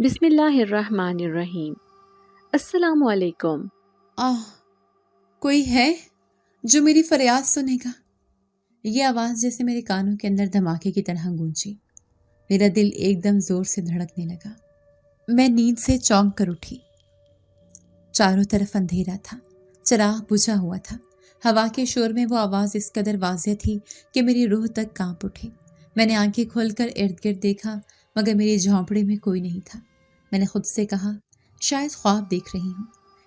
بسم اللہ الرحمن الرحیم۔ السلام علیکم۔ آہ، کوئی ہے جو میری فریاد سنے گا؟ یہ آواز جیسے میرے کانوں کے اندر دھماکے کی طرح گونجی۔ میرا دل ایک دم زور سے دھڑکنے لگا۔ میں نیند سے چونک کر اٹھی۔ چاروں طرف اندھیرا تھا، چراغ بجھا ہوا تھا۔ ہوا کے شور میں وہ آواز اس قدر واضح تھی کہ میری روح تک کانپ اٹھی۔ میں نے آنکھیں کھول کر ارد گرد دیکھا، مگر میری جھونپڑی میں کوئی نہیں تھا۔ میں نے خود سے کہا، شاید خواب دیکھ رہی ہوں،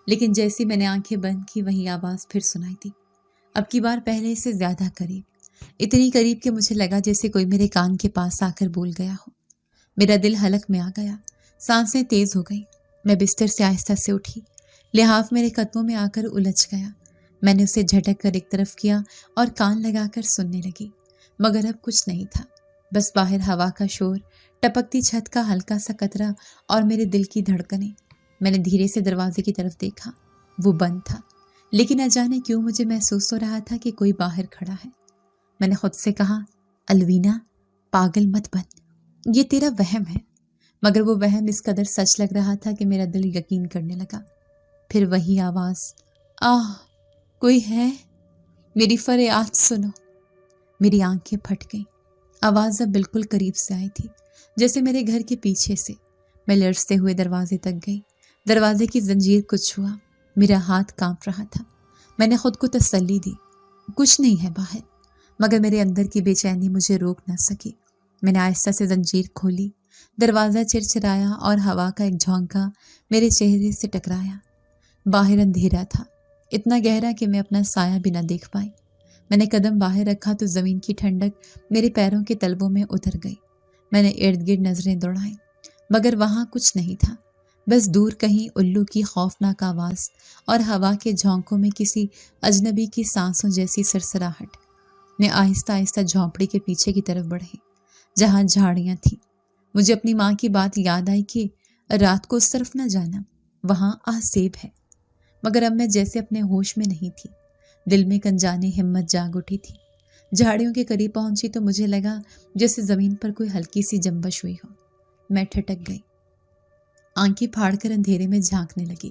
لیکن جیسی میں نے آنکھیں بند کی وہی آواز پھر سنائی دی، اب کی بار پہلے سے زیادہ قریب، اتنی قریب کہ مجھے لگا جیسے کوئی میرے کان کے پاس آ کر بول گیا ہو۔ میرا دل حلق میں آ گیا، سانسیں تیز ہو گئی۔ میں بستر سے آہستہ سے اٹھی، لحاف میرے قدموں میں آ کر الجھ گیا۔ میں نے اسے جھٹک کر ایک طرف کیا اور کان لگا کر سننے لگی، مگر اب کچھ نہیں تھا، بس باہر ہوا کا شور، ٹپکتی چھت کا ہلکا سا قطرہ اور میرے دل کی دھڑکنیں۔ میں نے دھیرے سے دروازے کی طرف دیکھا، وہ بند تھا، لیکن نہ جانے کیوں مجھے محسوس ہو رہا تھا کہ کوئی باہر کھڑا ہے۔ میں نے خود سے کہا، الوینا، پاگل مت بن، یہ تیرا وہم ہے۔ مگر وہ وہم اس قدر سچ لگ رہا تھا کہ میرا دل یقین کرنے لگا۔ پھر وہی آواز، آہ، کوئی ہے؟ میری فریاد سنو۔ میری آنکھیں پھٹ گئیں۔ آواز اب بالکل قریب سے آئی تھی، جیسے میرے گھر کے پیچھے سے۔ میں لرزتے ہوئے دروازے تک گئی، دروازے کی زنجیر کو چھوا، میرا ہاتھ کانپ رہا تھا۔ میں نے خود کو تسلی دی، کچھ نہیں ہے باہر، مگر میرے اندر کی بے چینی مجھے روک نہ سکی۔ میں نے آہستہ سے زنجیر کھولی، دروازہ چرچرایا اور ہوا کا ایک جھونکا میرے چہرے سے ٹکرایا۔ باہر اندھیرا تھا، اتنا گہرا کہ میں اپنا سایہ بھی نہ دیکھ پائی۔ میں نے قدم باہر رکھا تو زمین کی ٹھنڈک میرے پیروں کے تلووں میں اتر گئی۔ میں نے ارد گرد نظریں دوڑائیں، مگر وہاں کچھ نہیں تھا، بس دور کہیں الو کی خوفناک آواز اور ہوا کے جھونکوں میں کسی اجنبی کی سانسوں جیسی سرسراہٹ۔ میں آہستہ آہستہ جھونپڑی کے پیچھے کی طرف بڑھی، جہاں جھاڑیاں تھیں۔ مجھے اپنی ماں کی بات یاد آئی کہ رات کو اس طرف نہ جانا، وہاں آسیب ہے، مگر اب میں جیسے اپنے ہوش میں نہیں تھی۔ دل میں کنجانی ہمت جاگ اٹھی تھی۔ جھاڑیوں کے قریب پہنچی تو مجھے لگا جیسے زمین پر کوئی ہلکی سی جنبش ہوئی ہو۔ میں ٹھٹک گئی، آنکھیں پھاڑ کر اندھیرے میں جھانکنے لگی۔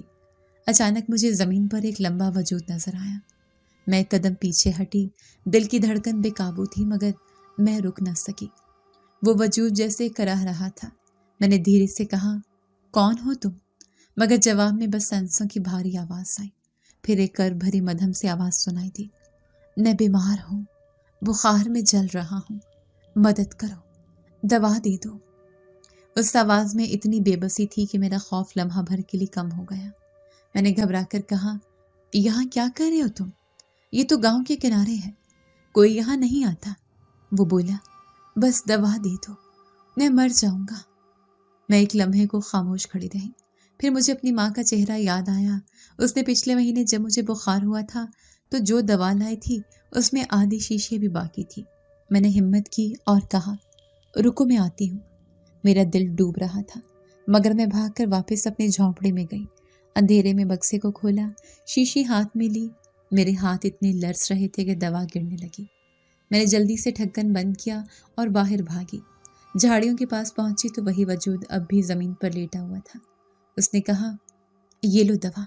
اچانک مجھے زمین پر ایک لمبا وجود نظر آیا۔ میں ایک قدم پیچھے ہٹی، دل کی دھڑکن بے قابو تھی، مگر میں رک نہ سکی۔ وہ وجود جیسے کراہ رہا تھا۔ میں نے دھیرے سے کہا، کون ہو تم؟ مگر جواب میں بس سانسوں کی بھاری آواز آئی۔ پھر ایک کرب بھری مدھم سی آواز سنائی دی، میں بیمار ہوں، بخار میں جل رہا ہوں، مدد کرو، دوا دے دو۔ اس آواز میں اتنی بے بسی تھی کہ میرا خوف لمحہ بھر کے لیے کم ہو گیا۔ میں نے گھبرا کر کہا، یہاں کیا کر رہے ہو تم؟ یہ تو گاؤں کے کنارے ہے، کوئی یہاں نہیں آتا۔ وہ بولا، بس دوا دے دو، میں مر جاؤں گا۔ میں ایک لمحے کو خاموش کھڑی رہی، پھر مجھے اپنی ماں کا چہرہ یاد آیا۔ اس نے پچھلے مہینے جب مجھے بخار ہوا تھا تو جو دوا لائی تھی اس میں آدھی شیشی بھی باقی تھی۔ میں نے ہمت کی اور کہا، رکو، میں آتی ہوں۔ میرا دل ڈوب رہا تھا، مگر میں بھاگ کر واپس اپنی جھونپڑی میں گئی۔ اندھیرے میں بکسے کو کھولا، شیشی ہاتھ میں لی۔ میرے ہاتھ اتنے لرز رہے تھے کہ دوا گرنے لگی۔ میں نے جلدی سے ڈھکن بند کیا اور باہر بھاگی۔ جھاڑیوں کے پاس پہنچی تو وہی وجود اب بھی زمین پر لیٹا ہوا تھا۔ اس نے کہا، یہ لو دوا،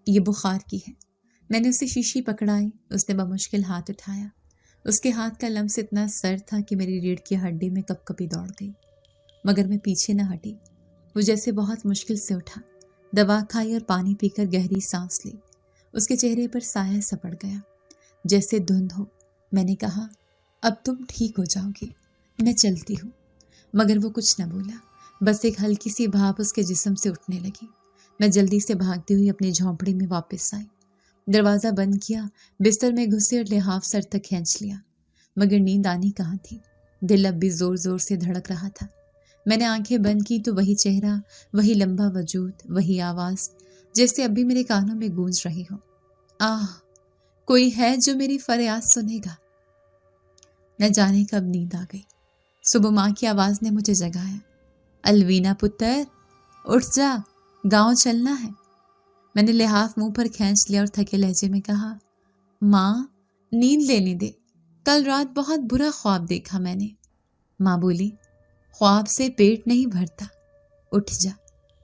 یہ بخار کی ہے۔ میں نے اسے شیشی پکڑائی، اس نے بمشکل ہاتھ اٹھایا۔ اس کے ہاتھ کا لمس اتنا سرد تھا کہ میری ریڑھ کی ہڈی میں کپ کپی دوڑ گئی، مگر میں پیچھے نہ ہٹی۔ وہ جیسے بہت مشکل سے اٹھا، دوا کھائی اور پانی پی کر گہری سانس لی۔ اس کے چہرے پر سایہ سا پڑ گیا، جیسے دھند ہو۔ میں نے کہا، اب تم ٹھیک ہو جاؤ گی، میں چلتی ہوں۔ مگر وہ کچھ نہ بولا، بس ایک ہلکی سی بھاپ اس کے جسم سے اٹھنے لگی۔ میں جلدی سے بھاگتی ہوئی اپنی جھونپڑی میں واپس آئی، دروازہ بند کیا، بستر میں گھسی اور لحاف سر تک کھینچ لیا، مگر نیند آنی کہاں تھی۔ دل اب بھی زور زور سے دھڑک رہا تھا۔ میں نے آنکھیں بند کی تو وہی چہرہ، وہی لمبا وجود، وہی آواز، جیسے اب بھی میرے کانوں میں گونج رہی ہو، آہ، کوئی ہے جو میری فریاد سنے گا؟ نہ جانے کب نیند آ گئی۔ صبح ماں کی آواز نے مجھے جگایا، الوینا پتر، اٹھ جا، گاؤں چلنا ہے۔ میں نے لحاف منہ پر کھینچ لیا اور تھکے لہجے میں کہا، ماں، نیند لینے دے، کل رات بہت برا خواب دیکھا میں نے۔ ماں بولی، خواب سے پیٹ نہیں بھرتا، اٹھ جا۔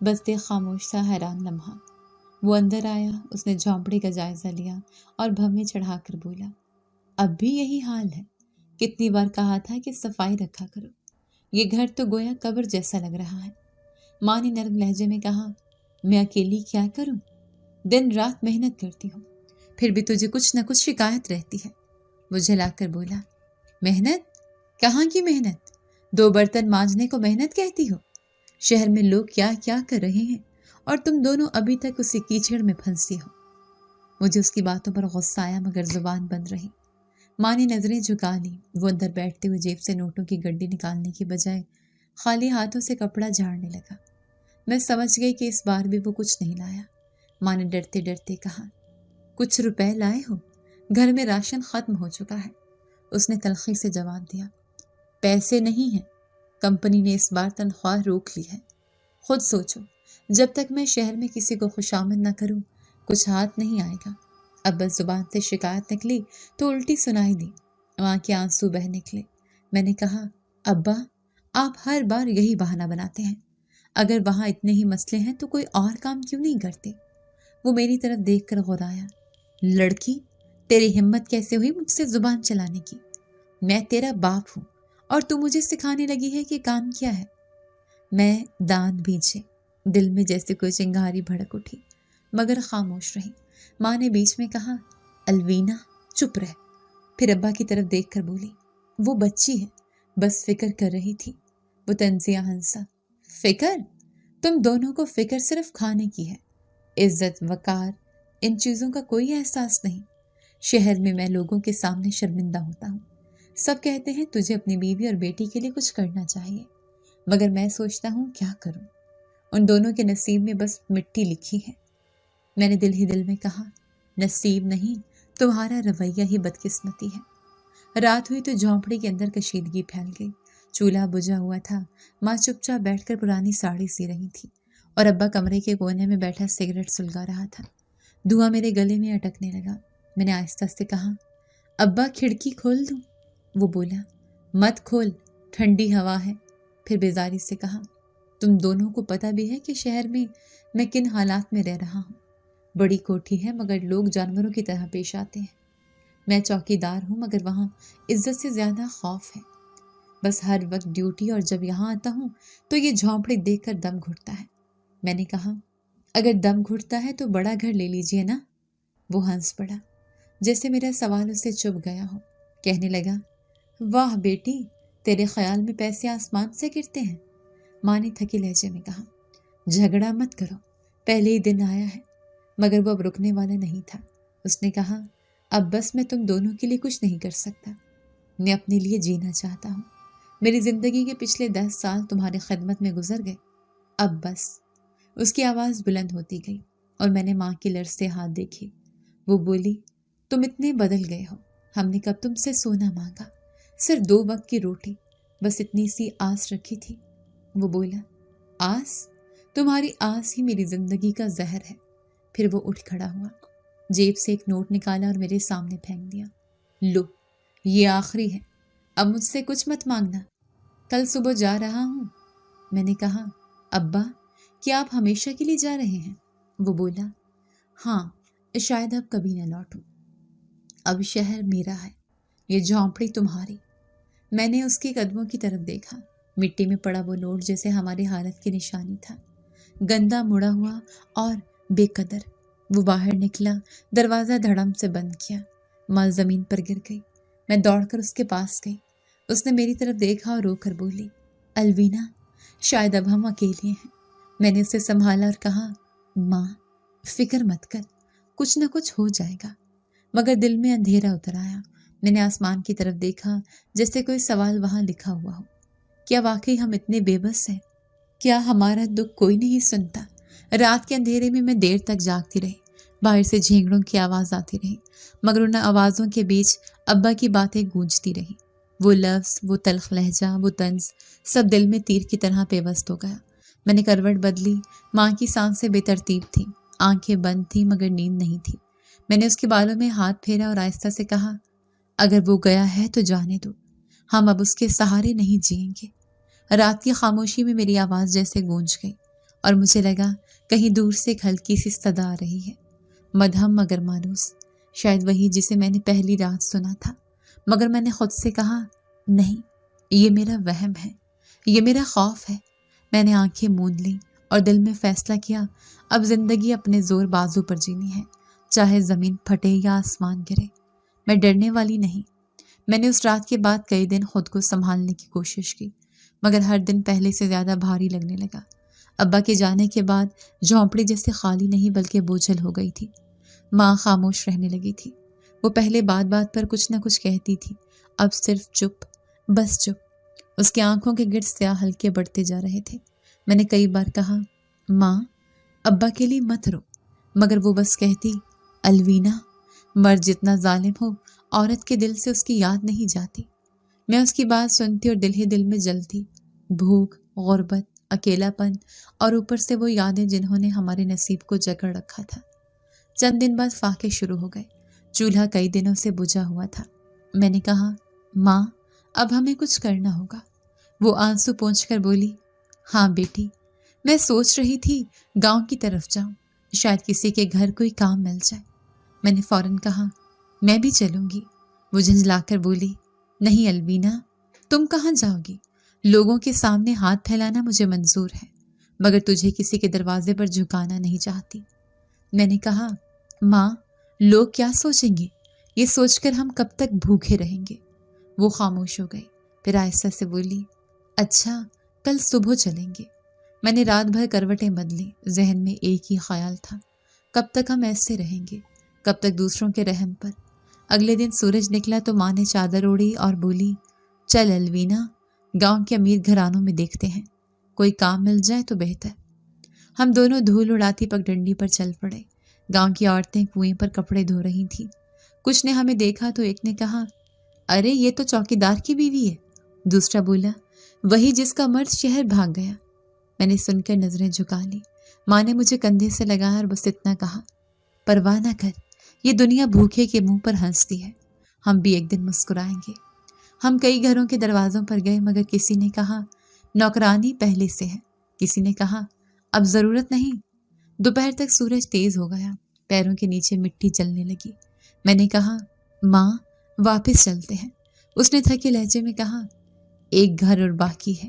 بس دیکھ خاموش تھا حیران لمحہ۔ وہ اندر آیا، اس نے جھونپڑی کا جائزہ لیا اور بھویں چڑھا کر بولا، اب بھی یہی حال ہے؟ کتنی بار کہا تھا کہ صفائی رکھا کرو، یہ گھر تو گویا قبر جیسا لگ رہا ہے۔ ماں نے نرم لہجے میں کہا، میں اکیلی کیا کروں؟ دن رات محنت کرتی ہوں، پھر بھی تجھے کچھ نہ کچھ شکایت رہتی ہے۔ وہ جھلا کر بولا، محنت؟ کہاں کی محنت؟ 2 برتن مانجنے کو محنت کہتی ہو؟ شہر میں لوگ کیا کیا کر رہے ہیں اور تم دونوں ابھی تک اسی کیچڑ میں پھنسی ہو۔ مجھے اس کی باتوں پر غصہ آیا مگر زبان بند رہی۔ ماں نے نظریں جھکا لی۔ وہ اندر بیٹھتے ہوئے جیب سے نوٹوں کی گڈی نکالنے کی بجائے خالی ہاتھوں سے کپڑا جھاڑنے لگا۔ میں سمجھ گئی کہ اس بار بھی وہ کچھ نہیں لایا۔ ماں نے ڈرتے ڈرتے کہا، کچھ روپے لائے ہو؟ گھر میں راشن ختم ہو چکا ہے۔ اس نے تلخی سے جواب دیا، پیسے نہیں ہیں، کمپنی نے اس بار تنخواہ روک لی ہے۔ خود سوچو، جب تک میں شہر میں کسی کو خوشامد نہ کروں کچھ ہاتھ نہیں آئے گا۔ اب بس زبان سے شکایت نکلی تو الٹی سنائی دی۔ وہاں کے آنسو بہہ نکلے۔ میں نے کہا، ابا آپ ہر بار یہی بہانہ بناتے ہیں، اگر وہاں اتنے ہی مسئلے ہیں تو کوئی اور کام کیوں نہیں کرتے؟ وہ میری طرف دیکھ کر غرایا، لڑکی تیری ہمت کیسے ہوئی مجھ سے زبان چلانے کی؟ میں تیرا باپ ہوں اور تو مجھے سکھانے لگی ہے کہ کام کیا ہے؟ میں دان بھیجے، دل میں جیسے کوئی چنگاری بھڑک اٹھی مگر خاموش رہی۔ ماں نے بیچ میں کہا، الوینا چپ رہ۔ پھر ابا کی طرف دیکھ کر بولی، وہ بچی ہے، بس فکر کر رہی تھی۔ وہ طنزیہ ہنسا، فکر؟ تم دونوں کو فکر صرف کھانے کی ہے، عزت وقار ان چیزوں کا کوئی احساس نہیں۔ شہر میں میں لوگوں کے سامنے شرمندہ ہوتا ہوں، سب کہتے ہیں تجھے اپنی بیوی اور بیٹی کے لیے کچھ کرنا چاہیے، مگر میں سوچتا ہوں کیا کروں؟ ان دونوں کے نصیب میں بس مٹی لکھی ہے۔ میں نے دل ہی دل میں کہا، نصیب نہیں، تمہارا رویہ ہی بدقسمتی ہے۔ رات ہوئی تو جھونپڑی کے اندر کشیدگی پھیل گئی۔ چولہا بجھا ہوا تھا۔ ماں چپ چاپ بیٹھ کر پرانی ساڑی سی رہی تھی اور ابا کمرے کے کونے میں بیٹھا سگریٹ سلگا رہا تھا۔ دھواں میرے گلے میں اٹکنے لگا۔ میں نے آہستہ سے کہا، ابا کھڑکی کھول دوں؟ وہ بولا، مت کھول، ٹھنڈی ہوا ہے۔ پھر بیزاری سے کہا، تم دونوں کو پتہ بھی ہے کہ شہر میں کن حالات میں رہ رہا ہوں۔ بڑی کوٹھی ہے مگر لوگ جانوروں کی طرح پیش آتے ہیں۔ میں چوکی دار ہوں مگر وہاں عزت سے زیادہ خوف ہے۔ بس ہر وقت ڈیوٹی، اور جب یہاں آتا ہوں تو یہ جھونپڑی دیکھ کر دم گھٹتا ہے۔ میں نے کہا، اگر دم گھٹتا ہے تو بڑا گھر لے لیجئے نا۔ وہ ہنس پڑا، جیسے میرا سوال اسے چبھ گیا ہو۔ کہنے لگا، واہ بیٹی، تیرے خیال میں پیسے آسمان سے گرتے ہیں؟ ماں نے تھکے لہجے میں کہا، جھگڑا مت کرو، پہلے ہی دن آیا ہے۔ مگر وہ اب رکنے والا نہیں تھا۔ اس نے کہا، اب بس میں تم دونوں کے لیے کچھ نہیں کر سکتا، میں اپنے لیے جینا چاہتا ہوں۔ میری زندگی کے پچھلے 10 سال تمہاری خدمت میں گزر گئے، اب بس۔ اس کی آواز بلند ہوتی گئی اور میں نے ماں کی لرزتے ہاتھ دیکھے۔ وہ بولی، تم اتنے بدل گئے ہو، ہم نے کب تم سے سونا مانگا، صرف 2 وقت کی روٹی، بس اتنی سی آس رکھی تھی۔ وہ بولا، آس؟ تمہاری آس ہی میری زندگی کا زہر ہے۔ پھر وہ اٹھ کھڑا ہوا، جیب سے ایک نوٹ نکالا اور میرے سامنے پھینک دیا، لو، یہ آخری ہے، اب مجھ سے کچھ مت مانگنا، کل صبح جا رہا ہوں۔ میں نے کہا، ابا کیا آپ ہمیشہ کے لیے جا رہے ہیں؟ وہ بولا، ہاں، شاید اب کبھی نہ لوٹوں، اب شہر میرا ہے، یہ جھونپڑی تمہاری۔ میں نے اس کے قدموں کی طرف دیکھا، مٹی میں پڑا وہ نوٹ جیسے ہماری حالت کی نشانی تھا، گندا مڑا ہوا اور بے قدر۔ وہ باہر نکلا، دروازہ دھڑم سے بند کیا۔ ماں زمین پر گر گئی۔ میں دوڑ کر اس کے پاس گئی۔ اس نے میری طرف دیکھا اور رو کر بولی، الوینا، شاید اب ہم اکیلے ہیں۔ میں نے اسے سنبھالا اور کہا، ماں فکر مت کر، کچھ نہ کچھ ہو جائے گا۔ مگر دل میں اندھیرا اتر آیا۔ میں نے آسمان کی طرف دیکھا جیسے کوئی سوال وہاں لکھا ہوا ہو، کیا واقعی ہم اتنے بے بس ہیں؟ کیا ہمارا دکھ کوئی نہیں سنتا؟ رات کے اندھیرے میں دیر تک جاگتی رہی۔ باہر سے جھینگڑوں کی آواز آتی رہی مگر ان آوازوں کے بیچ ابا کی باتیں گونجتی رہی۔ وہ لفظ، وہ تلخ لہجہ، وہ طنز، سب دل میں تیر کی طرح پیوست ہو گیا۔ میں نے کروٹ بدلی۔ ماں کی سانسیں بے ترتیب تھیں، آنکھیں بند تھیں مگر نیند نہیں تھی۔ میں نے اس کے بالوں میں ہاتھ پھیرا اور آہستہ سے کہا، اگر وہ گیا ہے تو جانے دو، ہم اب اس کے سہارے نہیں جئیں گے۔ رات کی خاموشی میں میری آواز جیسے گونج گئی اور مجھے لگا کہیں دور سے ایک ہلکی سی صدا آ رہی ہے، مدھم مگر مانوس، شاید وہی جسے میں نے پہلی رات سنا تھا۔ مگر میں نے خود سے کہا نہیں، یہ میرا وہم ہے، یہ میرا خوف ہے۔ میں نے آنکھیں موند لیں اور دل میں فیصلہ کیا اب زندگی اپنے زور بازو پر جینی ہے، چاہے زمین پھٹے یا آسمان گرے۔ میں ڈرنے والی نہیں۔ میں نے اس رات کے بعد کئی دن خود کو سنبھالنے کی کوشش کی، مگر ہر دن پہلے سے زیادہ بھاری لگنے لگا۔ ابا کے جانے کے بعد جھونپڑی جیسے خالی نہیں بلکہ بوجھل ہو گئی تھی۔ ماں خاموش رہنے لگی تھی۔ وہ پہلے بات بات پر کچھ نہ کچھ کہتی تھی، اب صرف چپ، بس چپ۔ اس کی آنکھوں کے گرد سیاہ ہلکے بڑھتے جا رہے تھے۔ میں نے کئی بار کہا ماں ابا کے لیے مت رو، مگر وہ بس کہتی الوینا، مرد جتنا ظالم ہو عورت کے دل سے اس کی یاد نہیں جاتی۔ میں اس کی بات سنتی اور دل ہی دل میں جلتی، بھوک، غربت، اکیلا پن اور اوپر سے وہ یادیں جنہوں نے ہمارے نصیب کو جکڑ رکھا تھا۔ چند دن بعد فاقے شروع ہو گئے۔ چولہا کئی دنوں سے بجھا ہوا تھا۔ میں نے کہا ماں اب ہمیں کچھ کرنا ہوگا۔ وہ آنسو پونچھ کر بولی ہاں بیٹی، میں سوچ رہی تھی گاؤں کی طرف جاؤں، شاید کسی کے گھر کوئی کام مل جائے۔ میں نے فوراً کہا میں بھی چلوں گی۔ وہ جھنجلا کر بولی نہیں الوینا، تم کہاں جاؤ گی؟ لوگوں کے سامنے ہاتھ پھیلانا مجھے منظور ہے، مگر تجھے کسی کے دروازے پر جھکانا نہیں چاہتی۔ میں نے کہا ماں لوگ کیا سوچیں گے؟ یہ سوچ کر ہم کب تک بھوکے رہیں گے؟ وہ خاموش ہو گئی، پھر آہستہ سے بولی اچھا کل صبح چلیں گے۔ میں نے رات بھر کروٹیں بدلی، ذہن میں ایک ہی خیال تھا، کب تک ہم ایسے رہیں گے، کب تک دوسروں کے رحم پر۔ اگلے دن سورج نکلا تو ماں نے چادر اوڑھی اور بولی چل الوینا، گاؤں کے امیر گھرانوں میں دیکھتے ہیں، کوئی کام مل جائے تو بہتر۔ ہم دونوں دھول اڑاتی پگڈنڈی پر چل پڑے۔ گاؤں کی عورتیں کنویں پر کپڑے دھو رہی تھیں۔ کچھ نے ہمیں دیکھا تو ایک نے کہا ارے یہ تو چوکیدار کی بیوی ہے۔ دوسرا بولا وہی جس کا مرد شہر بھاگ گیا۔ میں نے سن کر نظریں جھکا لی۔ ماں نے مجھے کندھے سے لگایا اور بس اتنا کہا پرواہ نہ کر، یہ دنیا بھوکے کے منہ پر ہنستی ہے، ہم بھی ایک دن مسکرائیں گے۔ ہم کئی گھروں کے دروازوں پر گئے، مگر کسی نے کہا نوکرانی پہلے سے ہے، کسی نے کہا اب ضرورت نہیں۔ دوپہر تک سورج تیز ہو گیا، پیروں کے نیچے مٹی چلنے لگی۔ میں نے کہا ماں واپس چلتے ہیں۔ اس نے تھکے لہجے میں کہا ایک گھر اور باقی ہے،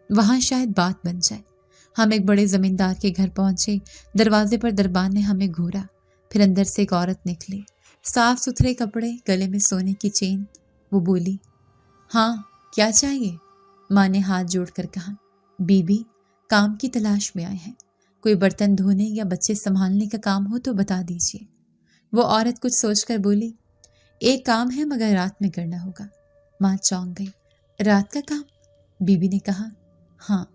وہاں شاید بات بن جائے۔ ہم ایک بڑے زمیندار کے گھر پہنچے۔ دروازے پر دربان نے ہمیں گھورا، پھر اندر سے ایک عورت نکلی، صاف ستھرے کپڑے، گلے میں سونے کی چین۔ وہ بولی ہاں کیا چاہیے؟ ماں نے ہاتھ جوڑ کر کہا بی بی کام کی تلاش میں آئے ہیں، کوئی برتن دھونے یا بچے سنبھالنے کا کام ہو تو بتا دیجیے۔ وہ عورت کچھ سوچ کر بولی ایک کام ہے مگر رات میں کرنا ہوگا۔ ماں چونک گئی۔ رات کا کام؟ بی بی نے کہا ہاں،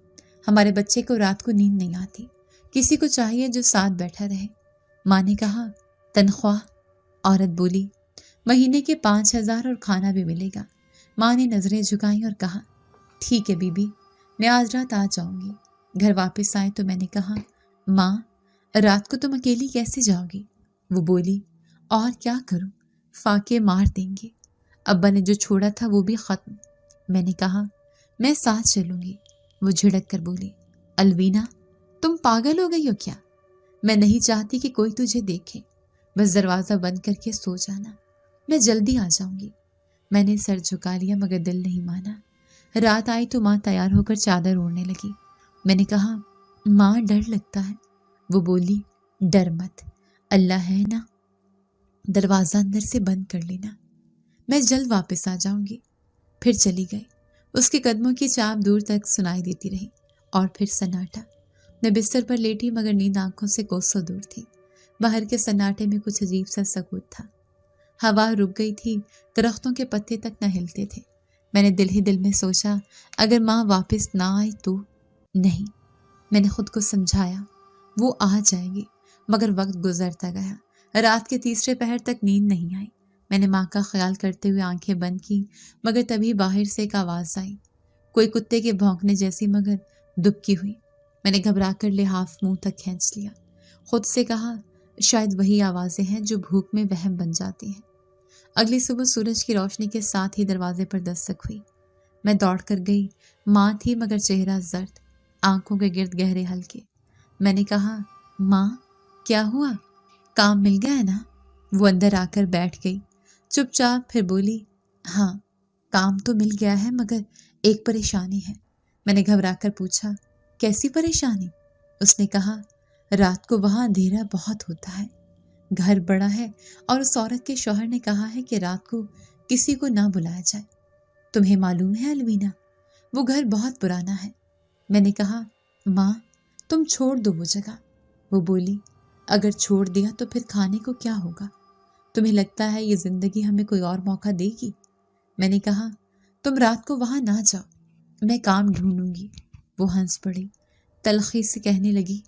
ہمارے بچے کو رات کو نیند نہیں آتی، کسی کو چاہیے جو ساتھ بیٹھا رہے۔ ماں نے کہا تنخواہ؟ عورت بولی مہینے کے 5,000 اور کھانا بھی ملے گا۔ ماں نے نظریں جھکائیں اور کہا ٹھیک ہے بی بی، میں آج رات آ جاؤں گی۔ گھر واپس آئے تو میں نے کہا ماں رات کو تم اکیلی کیسے جاؤ گی؟ وہ بولی اور کیا کروں، فاقے مار دیں گے، ابا نے جو چھوڑا تھا وہ بھی ختم۔ میں نے کہا میں ساتھ چلوں گی۔ وہ جھڑک کر بولی الوینا تم پاگل ہو گئی ہو کیا؟ میں نہیں چاہتی کہ کوئی تجھے دیکھے، بس دروازہ بند کر کے سو جانا، میں جلدی آ جاؤں گی۔ میں نے سر جھکا لیا مگر دل نہیں مانا۔ رات آئی تو ماں تیار ہو کر چادر اوڑھنے لگی۔ میں نے کہا ماں ڈر لگتا ہے۔ وہ بولی ڈر مت، اللہ ہے نا، دروازہ اندر سے بند کر لینا، میں جلد واپس آ جاؤں گی۔ پھر چلی گئی۔ اس کے قدموں کی چاپ دور تک سنائی دیتی رہی اور پھر سناٹا۔ میں بستر پر لیٹی مگر نیند آنکھوں سے کوسوں دور تھی۔ باہر کے سناٹے میں کچھ عجیب سا سکوت تھا۔ ہوا رک گئی تھی، درختوں کے پتے تک نہ ہلتے تھے۔ میں نے دل ہی دل میں سوچا اگر ماں واپس نہ آئی تو؟ نہیں، میں نے خود کو سمجھایا وہ آ جائے گی، مگر وقت گزرتا گیا۔ رات کے تیسرے پہر تک نیند نہیں آئی۔ میں نے ماں کا خیال کرتے ہوئے آنکھیں بند کی، مگر تبھی باہر سے ایک آواز آئی، کوئی کتے کے بھونکنے جیسی مگر دبکی ہوئی۔ میں نے گھبرا کر لحاف منہ تک کھینچ لیا۔ خود سے کہا شاید وہی آوازیں ہیں جو بھوک میں وہم بن جاتی ہیں۔ اگلی صبح سورج کی روشنی کے ساتھ ہی دروازے پر دستک ہوئی۔ میں دوڑ کر گئی۔ ماں تھی مگر چہرہ زرد، آنکھوں کے گرد گہرے ہلکے۔ میں نے کہا ماں کیا ہوا، کام مل گیا ہے نا؟ وہ اندر آ کر بیٹھ گئی، چپ چاپ پھر بولی ہاں کام تو مل گیا ہے مگر ایک پریشانی ہے۔ میں نے گھبرا کر پوچھا کیسی پریشانی؟ اس نے کہا رات کو وہاں اندھیرا بہت ہوتا ہے، گھر بڑا ہے اور اس عورت کے شوہر نے کہا ہے کہ رات کو کسی کو نہ بلایا جائے۔ تمہیں معلوم ہے الوینا وہ گھر بہت پرانا ہے۔ میں نے کہا ماں تم چھوڑ دو وہ جگہ۔ وہ بولی اگر چھوڑ دیا تو پھر کھانے کو کیا ہوگا؟ تمہیں لگتا ہے یہ زندگی ہمیں کوئی اور موقع دے گی؟ میں نے کہا تم رات کو وہاں نہ جاؤ، میں کام ڈھونڈوں گی۔ وہ ہنس پڑی، تلخی سے کہنے لگی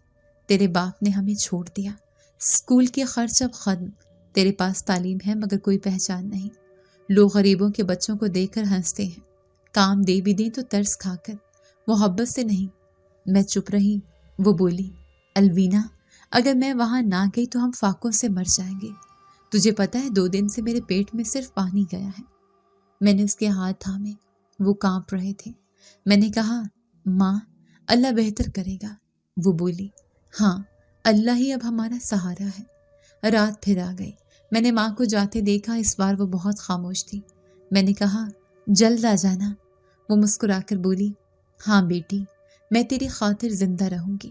تیرے باپ نے ہمیں چھوڑ دیا، اسکول کے خرچ اب ختم، تیرے پاس تعلیم ہے مگر کوئی پہچان نہیں، لوگ غریبوں کے بچوں کو دیکھ کر ہنستے ہیں، کام دے بھی دیں تو ترس کھا کر، محبت سے نہیں۔ میں چپ رہی۔ وہ بولی الوینا اگر میں وہاں نہ گئی تو ہم فاقوں سے مر جائیں گے، تجھے پتہ ہے 2 دن سے میرے پیٹ میں صرف پانی گیا ہے۔ میں نے اس کے ہاتھ تھامے، وہ کانپ رہے تھے۔ میں نے کہا ماں اللہ بہتر کرے گا۔ وہ بولی ہاں اللہ ہی اب ہمارا سہارا ہے۔ رات پھر آ گئی، میں نے ماں کو جاتے دیکھا، اس بار وہ بہت خاموش تھی۔ میں نے کہا جلد آ جانا۔ وہ مسکرا کر بولی ہاں بیٹی میں تیری خاطر زندہ رہوں گی۔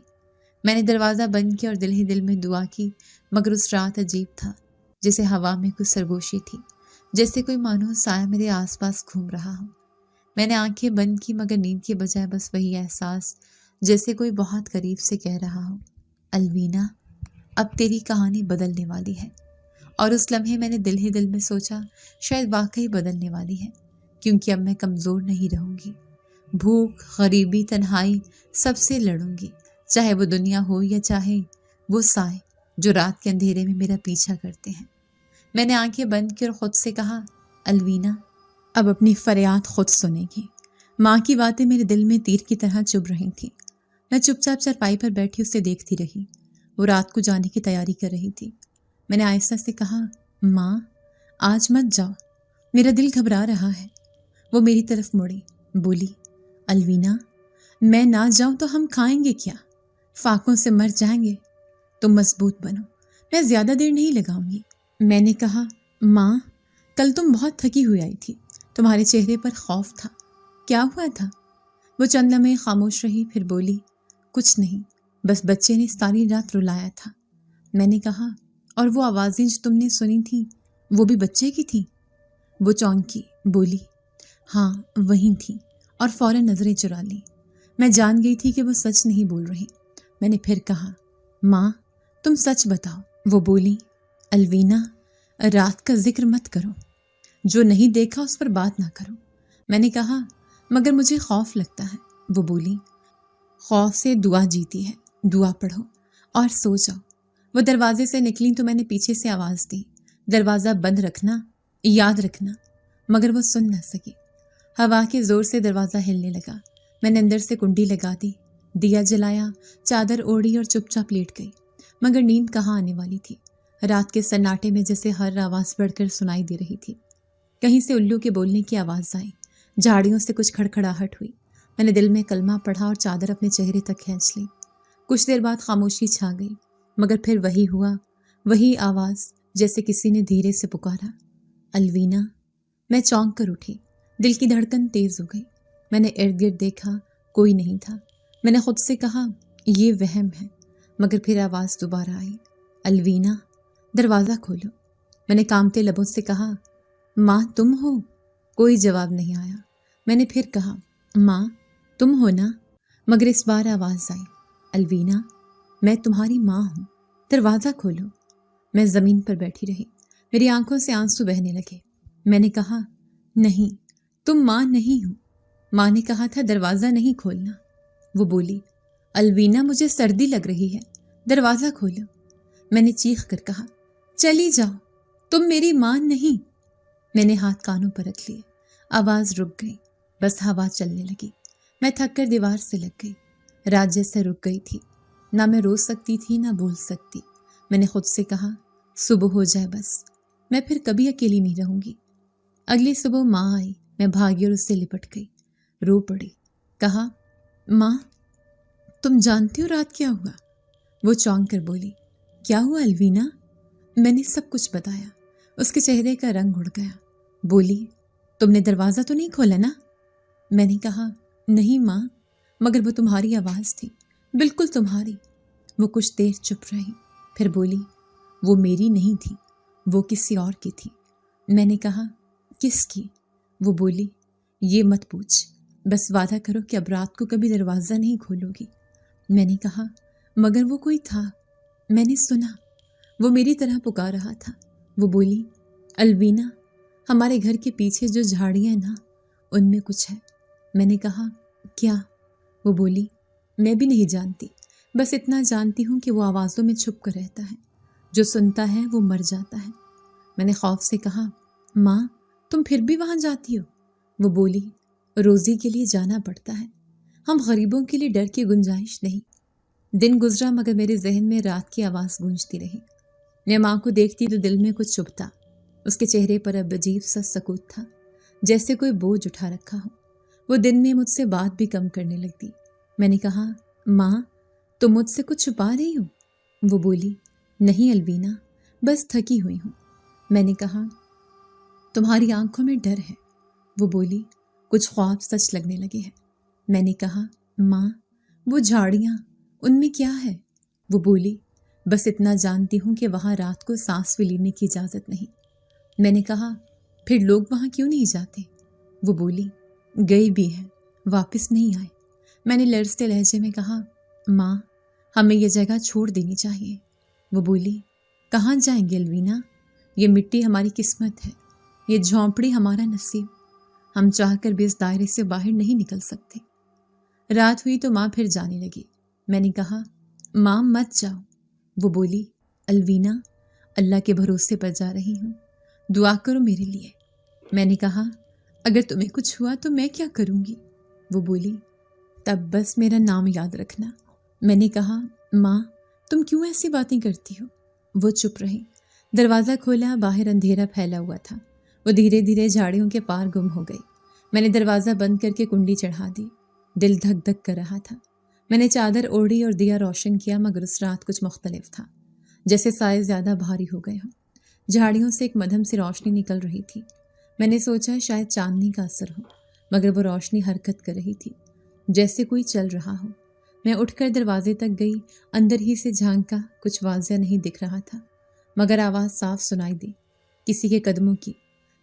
میں نے دروازہ بند کیا اور دل ہی دل میں دعا کی، مگر اس رات عجیب تھا، جیسے ہوا میں کچھ سرگوشی تھی، جیسے کوئی مانوس سایہ میرے آس پاس گھوم رہا ہو۔ میں نے آنکھیں بند کی مگر نیند کے بجائے بس وہی احساس جیسے کوئی بہت قریب سے کہہ رہا ہو الوینا اب تیری کہانی بدلنے والی ہے۔ اور اس لمحے میں نے دل ہی دل میں سوچا شاید واقعی بدلنے والی ہے، کیونکہ اب میں کمزور نہیں رہوں گی، بھوک غریبی تنہائی سب سے لڑوں گی، چاہے وہ دنیا ہو یا چاہے وہ سائے جو رات کے اندھیرے میں میرا پیچھا کرتے ہیں۔ میں نے آنکھیں بند کی اور خود سے کہا الوینا اب اپنی فریاد خود سنے گی۔ ماں کی باتیں میرے دل میں تیر کی طرح چبھ رہی تھیں۔ میں چپ چاپ چارپائی پر بیٹھی اسے دیکھتی رہی، وہ رات کو جانے کی تیاری کر رہی تھی۔ میں نے آہستہ سے کہا ماں آج مت جاؤ، میرا دل گھبرا رہا ہے۔ وہ میری طرف مڑی، بولی الوینا میں نہ جاؤں تو ہم کھائیں گے کیا؟ فاقوں سے مر جائیں گے، تم مضبوط بنو، میں زیادہ دیر نہیں لگاؤں گی۔ میں نے کہا ماں کل تم بہت تھکی ہوئی آئی تھی، تمہارے چہرے پر خوف تھا، کیا ہوا تھا؟ وہ چند لمحے خاموش رہی، پھر بولی کچھ نہیں، بس بچے نے ساری رات رلایا تھا۔ میں نے کہا اور وہ آوازیں جو تم نے سنی تھیں وہ بھی بچے کی تھیں؟ وہ چونکی، بولی ہاں وہیں تھیں، اور فوراً نظریں چرا لیں۔ میں جان گئی تھی کہ وہ سچ نہیں بول رہی۔ میں نے پھر کہا ماں تم سچ بتاؤ۔ وہ بولی الوینا رات کا ذکر مت کرو، جو نہیں دیکھا اس پر بات نہ کرو۔ میں نے کہا مگر مجھے خوف لگتا ہے۔ وہ بولی خوف سے دعا جیتی ہے، دعا پڑھو اور سو جاؤ۔ وہ دروازے سے نکلی تو میں نے پیچھے سے آواز دی دروازہ بند رکھنا، یاد رکھنا، مگر وہ سن نہ سکی۔ ہوا کے زور سے دروازہ ہلنے لگا۔ میں نے اندر سے کنڈی لگا دی، دیا جلایا، چادر اوڑھی اور چپ چاپ لیٹ گئی، مگر نیند کہاں آنے والی تھی۔ رات کے سناٹے میں جیسے ہر آواز بڑھ کر سنائی دے رہی تھی۔ کہیں سے الو کے بولنے کی آواز آئی، جھاڑیوں سے کچھ کھڑکھڑاہٹ ہوئی۔ میں نے دل میں کلمہ پڑھا اور چادر اپنے چہرے تک کھینچ لی۔ کچھ دیر بعد خاموشی چھا گئی، مگر پھر وہی ہوا، وہی آواز جیسے کسی نے دھیرے سے پکارا الوینا۔ میں چونک کر اٹھی، دل کی دھڑکن تیز ہو گئی۔ میں نے ارد گرد دیکھا، کوئی نہیں تھا۔ میں نے خود سے کہا یہ وہم ہے، مگر پھر آواز دوبارہ آئی الوینا دروازہ کھولو۔ میں نے کانپتے لبوں سے کہا ماں تم ہو؟ کوئی جواب نہیں آیا۔ میں نے پھر کہا ماں تم ہو نا؟ مگر اس بار آواز آئی الوینا میں تمہاری ماں ہوں، دروازہ کھولو۔ میں زمین پر بیٹھی رہی، میری آنکھوں سے آنسو بہنے لگے۔ میں نے کہا نہیں تم ماں نہیں ہو، ماں نے کہا تھا دروازہ نہیں کھولنا۔ وہ بولی الوینا مجھے سردی لگ رہی ہے، دروازہ کھولو۔ میں نے چیخ کر کہا چلی جاؤ، تم میری ماں نہیں۔ میں نے ہاتھ کانوں پر رکھ لیے، آواز رک گئی، بس ہوا چلنے لگی۔ میں تھک کر دیوار سے لگ گئی، رات جیسے رک گئی تھی، نہ میں رو سکتی تھی نہ بول سکتی۔ میں نے خود سے کہا صبح ہو جائے بس، میں پھر کبھی اکیلی نہیں رہوں گی۔ اگلی صبح ماں آئی، میں بھاگی اور اس سے لپٹ گئی، رو پڑی، کہا ماں تم جانتی ہو رات کیا ہوا؟ وہ چونک کر بولی، کیا ہوا الوینا؟ میں نے سب کچھ بتایا۔ اس کے چہرے کا رنگ اڑ گیا۔ بولی، تم نے دروازہ تو نہیں کھولا نا؟ میں نے کہا، نہیں ماں، مگر وہ تمہاری آواز تھی، بالکل تمہاری۔ وہ کچھ دیر چپ رہی، پھر بولی، وہ میری نہیں تھی، وہ کسی اور کی تھی۔ میں نے کہا، کس کی؟ وہ بولی، یہ مت پوچھ، بس وعدہ کرو کہ اب رات کو کبھی دروازہ نہیں کھولو گی۔ میں نے کہا، مگر وہ کوئی تھا، میں نے سنا، وہ میری طرح پکار رہا تھا۔ وہ بولی، الوینا، ہمارے گھر کے پیچھے جو جھاڑیاں ہیں نا، ان میں کچھ ہے۔ میں نے کہا، کیا؟ وہ بولی، میں بھی نہیں جانتی، بس اتنا جانتی ہوں کہ وہ آوازوں میں چھپ کر رہتا ہے، جو سنتا ہے وہ مر جاتا ہے۔ میں نے خوف سے کہا، ماں، تم پھر بھی وہاں جاتی ہو؟ وہ بولی، روزی کے لیے جانا پڑتا ہے، ہم غریبوں کے لیے ڈر کی گنجائش نہیں۔ دن گزرا مگر میرے ذہن میں رات کی آواز گونجتی رہی۔ میں ماں کو دیکھتی تو دل میں کچھ چبھتا۔ اس کے چہرے پر اب عجیب سا سکوت تھا، جیسے کوئی بوجھ اٹھا رکھا ہو۔ وہ دن میں مجھ سے بات بھی کم کرنے لگتی۔ میں نے کہا، ماں، تم مجھ سے کچھ چھپا رہی ہو؟ وہ بولی، نہیں الوینا، بس تھکی ہوئی ہوں۔ میں نے کہا، تمہاری آنکھوں میں ڈر ہے۔ وہ بولی، کچھ خواب سچ لگنے لگے ہیں۔ میں نے کہا، ماں، وہ جھاڑیاں، ان میں کیا ہے؟ وہ بولی، بس اتنا جانتی ہوں کہ وہاں رات کو سانس بھی لینے کی اجازت نہیں۔ میں نے کہا، پھر لوگ وہاں کیوں نہیں جاتے؟ وہ بولی، گئی بھی ہے، واپس نہیں آئے۔ میں نے لرزتے لہجے میں کہا، ماں، ہمیں یہ جگہ چھوڑ دینی چاہیے۔ وہ بولی، کہاں جائیں گے الوینا؟ یہ مٹی ہماری قسمت ہے، یہ جھونپڑی ہمارا نصیب، ہم چاہ کر بھی اس دائرے سے باہر نہیں نکل سکتے۔ رات ہوئی تو ماں پھر جانے لگی۔ میں نے کہا، ماں مت جاؤ۔ وہ بولی، الوینا، اللہ کے بھروسے پر جا رہی ہوں، دعا کرو میرے لیے۔ میں نے کہا، اگر تمہیں کچھ ہوا تو میں کیا کروں گی؟ وہ بولی، تب بس میرا نام یاد رکھنا۔ میں نے کہا، ماں، تم کیوں ایسی باتیں کرتی ہو؟ وہ چپ رہی۔ دروازہ کھولا، باہر اندھیرا پھیلا ہوا تھا۔ وہ دھیرے دھیرے جھاڑیوں کے پار گم ہو گئی۔ میں نے دروازہ بند کر کے کنڈی چڑھا دی۔ دل دھک دھک کر رہا تھا۔ میں نے چادر اوڑھی اور دیا روشن کیا، مگر اس رات کچھ مختلف تھا، جیسے سائے زیادہ بھاری ہو گئے ہوں۔ جھاڑیوں سے ایک مدھم سی روشنی نکل رہی تھی۔ میں نے سوچا شاید چاندنی کا اثر ہو، مگر وہ روشنی حرکت کر رہی تھی، جیسے کوئی چل رہا ہو۔ میں اٹھ کر دروازے تک گئی، اندر ہی سے جھانکا، کچھ واضح نہیں دکھ رہا تھا، مگر آواز صاف سنائی دی، کسی کے قدموں کی۔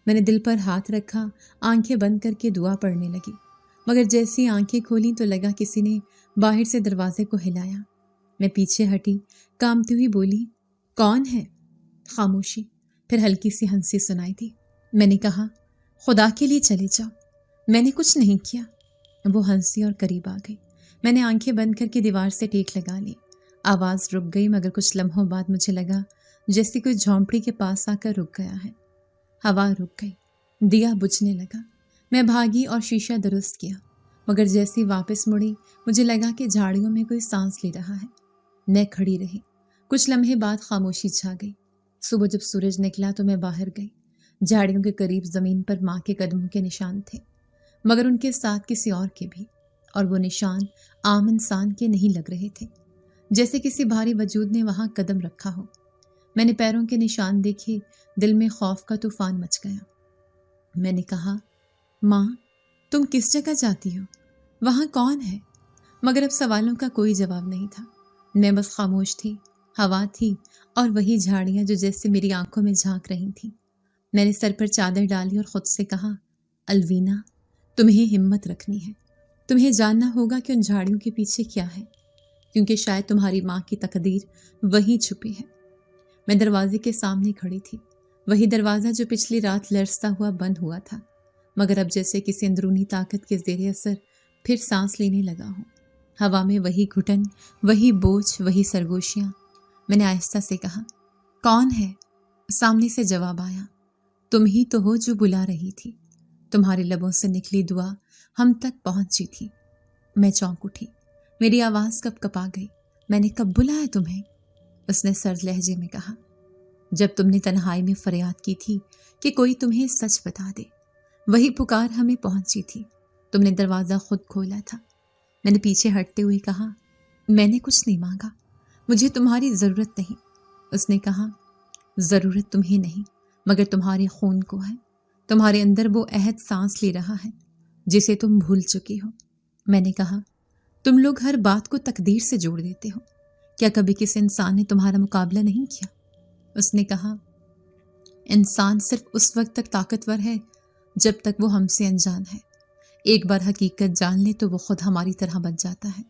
میں نے دل پر ہاتھ رکھا، آنکھیں بند کر کے دعا پڑھنے لگی، مگر جیسی آنکھیں کھولیں تو لگا کسی نے باہر سے دروازے کو ہلایا۔ میں پیچھے ہٹی، کانپتی ہوئی بولی، کون ہے؟ خاموشی، پھر ہلکی سی ہنسی سنائی دی۔ میں نے کہا، خدا کے لیے چلے جاؤ، میں نے کچھ نہیں کیا۔ وہ ہنسی اور قریب آ گئی۔ میں نے آنکھیں بند کر کے دیوار سے ٹیک لگا لی۔ آواز رک گئی، مگر کچھ لمحوں بعد مجھے لگا جیسے کوئی جھونپڑی کے پاس آ کر رک گیا ہے۔ ہوا رک گئی، دیا بجھنے لگا۔ میں بھاگی اور شیشہ درست کیا، مگر جیسی واپس مڑی مجھے لگا کہ جھاڑیوں میں کوئی سانس لے رہا ہے۔ میں کھڑی رہی۔ کچھ لمحے بعد خاموشی چھا گئی۔ صبح جب سورج نکلا تو میں باہر گئی۔ جھاڑیوں کے قریب زمین پر ماں کے قدموں کے نشان تھے، مگر ان کے ساتھ کسی اور کے بھی، اور وہ نشان عام انسان کے نہیں لگ رہے تھے، جیسے کسی بھاری وجود نے وہاں قدم رکھا ہو۔ میں نے پیروں کے نشان دیکھے، دل میں خوف کا طوفان مچ گیا۔ میں نے کہا، ماں، تم کس جگہ جاتی ہو؟ وہاں کون ہے؟ مگر اب سوالوں کا کوئی جواب نہیں تھا۔ میں بس خاموش تھی، ہوا تھی اور وہی جھاڑیاں جو جیسے میری آنکھوں میں جھانک رہی تھیں۔ میں نے سر پر چادر ڈالی اور خود سے کہا، الوینا، تمہیں ہمت رکھنی ہے، تمہیں جاننا ہوگا کہ ان جھاڑیوں کے پیچھے کیا ہے، کیونکہ شاید تمہاری ماں کی تقدیر وہیں چھپی ہے۔ میں دروازے کے سامنے کھڑی تھی، وہی دروازہ جو پچھلی رات لرزتا ہوا بند ہوا تھا، مگر اب جیسے کسی اندرونی طاقت کے زیر اثر پھر سانس لینے لگا ہوں۔ ہوا میں وہی گھٹن، وہی بوجھ، وہی سرگوشیاں۔ میں نے آہستہ سے کہا، کون ہے؟ سامنے سے جواب آیا، تم ہی تو ہو جو بلا رہی تھی، تمہارے لبوں سے نکلی دعا ہم تک پہنچی تھی۔ میں چونک اٹھی، میری آواز کب کپا گئی۔ میں نے کب بلایا تمہیں؟ اس نے سرد لہجے میں کہا، جب تم نے تنہائی میں فریاد کی تھی کہ کوئی تمہیں سچ بتا دے، وہی پکار ہمیں پہنچی تھی، تم نے دروازہ خود کھولا تھا۔ میں نے پیچھے ہٹتے ہوئے کہا، میں نے کچھ نہیں مانگا، مجھے تمہاری ضرورت نہیں۔ اس نے کہا، ضرورت تمہیں نہیں مگر تمہارے خون کو ہے۔ تمہارے اندر وہ عہد سانس لے رہا ہے جسے تم بھول چکی ہو۔ میں نے کہا، تم لوگ ہر بات کو تقدیر سے جوڑ دیتے ہو، کیا کبھی کسی انسان نے تمہارا مقابلہ نہیں کیا؟ اس نے کہا، انسان صرف اس وقت تک طاقتور ہے جب تک وہ ہم سے انجان ہے۔ ایک بار حقیقت جان لے تو وہ خود ہماری طرح بن جاتا ہے۔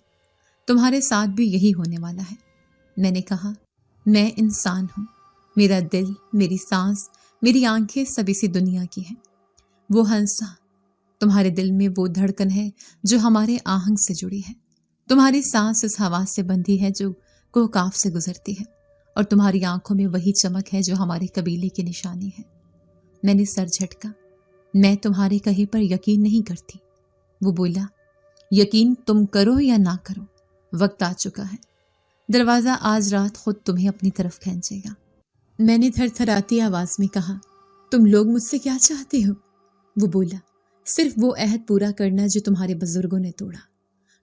تمہارے ساتھ بھی یہی ہونے والا ہے۔ میں نے کہا، میں انسان ہوں، میرا دل، میری سانس، میری آنکھیں سب اسی دنیا کی ہیں۔ وہ ہنسا، تمہارے دل میں وہ دھڑکن ہے جو ہمارے آہنگ سے جڑی ہے۔ تمہاری سانس اس ہوا سے بندھی ہے جو کوہکاف سے گزرتی ہے، اور تمہاری آنکھوں میں وہی چمک ہے جو ہمارے قبیلے کی نشانی ہے۔ میں نے سر جھٹکا، میں تمہارے کہے پر یقین نہیں کرتی۔ وہ بولا، یقین تم کرو یا نہ کرو، وقت آ چکا ہے۔ دروازہ آج رات خود تمہیں اپنی طرف کھینچے گا۔ میں نے تھر تھراتی آواز میں کہا، تم لوگ مجھ سے کیا چاہتے ہو؟ وہ بولا، صرف وہ عہد پورا کرنا جو تمہارے بزرگوں نے توڑا،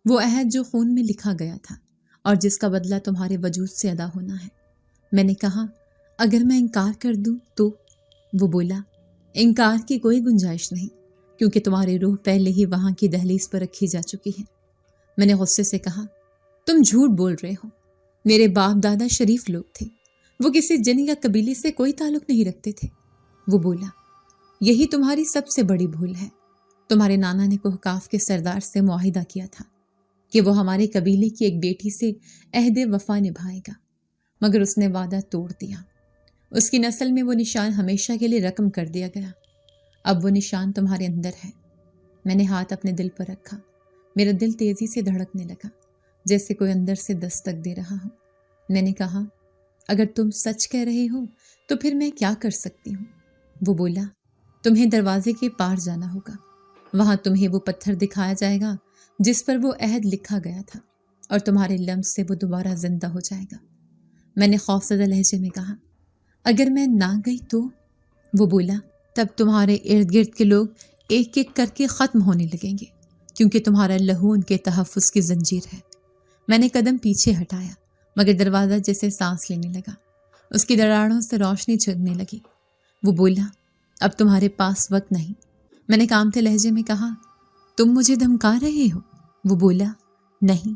وہ عہد جو خون میں لکھا گیا تھا اور جس کا بدلہ تمہارے وجود سے ادا ہونا ہے۔ میں نے کہا، اگر میں انکار کر دوں تو؟ وہ بولا، انکار کی کوئی گنجائش نہیں، کیونکہ تمہاری روح پہلے ہی وہاں کی دہلیز پر رکھی جا چکی ہے۔ میں نے غصے سے کہا، تم جھوٹ بول رہے ہو، میرے باپ دادا شریف لوگ تھے، وہ کسی جن یا قبیلے سے کوئی تعلق نہیں رکھتے تھے۔ وہ بولا، یہی تمہاری سب سے بڑی بھول ہے۔ تمہارے نانا نے کوہکاف کے سردار سے معاہدہ کیا تھا کہ وہ ہمارے قبیلے کی ایک بیٹی سے عہد وفا نبھائے گا، مگر اس نے وعدہ توڑ دیا۔ اس کی نسل میں وہ نشان ہمیشہ کے لیے رقم کر دیا گیا۔ اب وہ نشان تمہارے اندر ہے۔ میں نے ہاتھ اپنے دل پر رکھا، میرا دل تیزی سے دھڑکنے لگا جیسے کوئی اندر سے دستک دے رہا ہو۔ میں نے کہا، اگر تم سچ کہہ رہے ہو تو پھر میں کیا کر سکتی ہوں؟ وہ بولا، تمہیں دروازے کے پار جانا ہوگا، وہاں تمہیں وہ پتھر دکھایا جائے گا جس پر وہ عہد لکھا گیا تھا، اور تمہارے لمس سے وہ دوبارہ زندہ ہو جائے گا۔ میں نے خوفزدہ لہجے میں کہا، اگر میں نہ گئی تو؟ وہ بولا، تب تمہارے ارد گرد کے لوگ ایک ایک کر کے ختم ہونے لگیں گے، کیونکہ تمہارا لہو ان کے تحفظ کی زنجیر ہے۔ میں نے قدم پیچھے ہٹایا، مگر دروازہ جیسے سانس لینے لگا، اس کی دراڑوں سے روشنی چھگنے لگی۔ وہ بولا، اب تمہارے پاس وقت نہیں۔ میں نے کامتے لہجے میں کہا، تم مجھے دھمکا رہے ہو؟ وہ بولا، نہیں،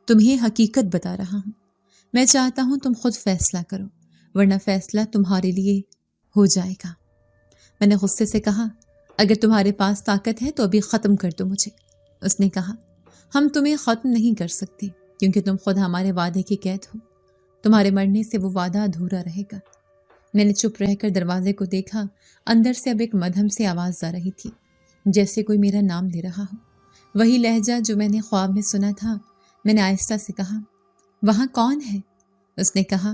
تمہیں حقیقت بتا رہا ہوں۔ میں چاہتا ہوں تم خود فیصلہ کرو، ورنہ فیصلہ تمہارے لیے ہو جائے گا۔ میں نے غصے سے کہا، اگر تمہارے پاس طاقت ہے تو ابھی ختم کر دو مجھے۔ اس نے کہا، ہم تمہیں ختم نہیں کر سکتے، کیونکہ تم خود ہمارے وعدے کی قید ہو۔ تمہارے مرنے سے وہ وعدہ ادھورا رہے گا۔ میں نے چپ رہ کر دروازے کو دیکھا، اندر سے اب ایک مدھم سی آواز آ رہی تھی، جیسے کوئی میرا نام لے رہا ہو، وہی لہجہ جو میں نے خواب میں سنا تھا۔ میں نے آہستہ سے کہا، وہاں کون ہے؟ اس نے کہا،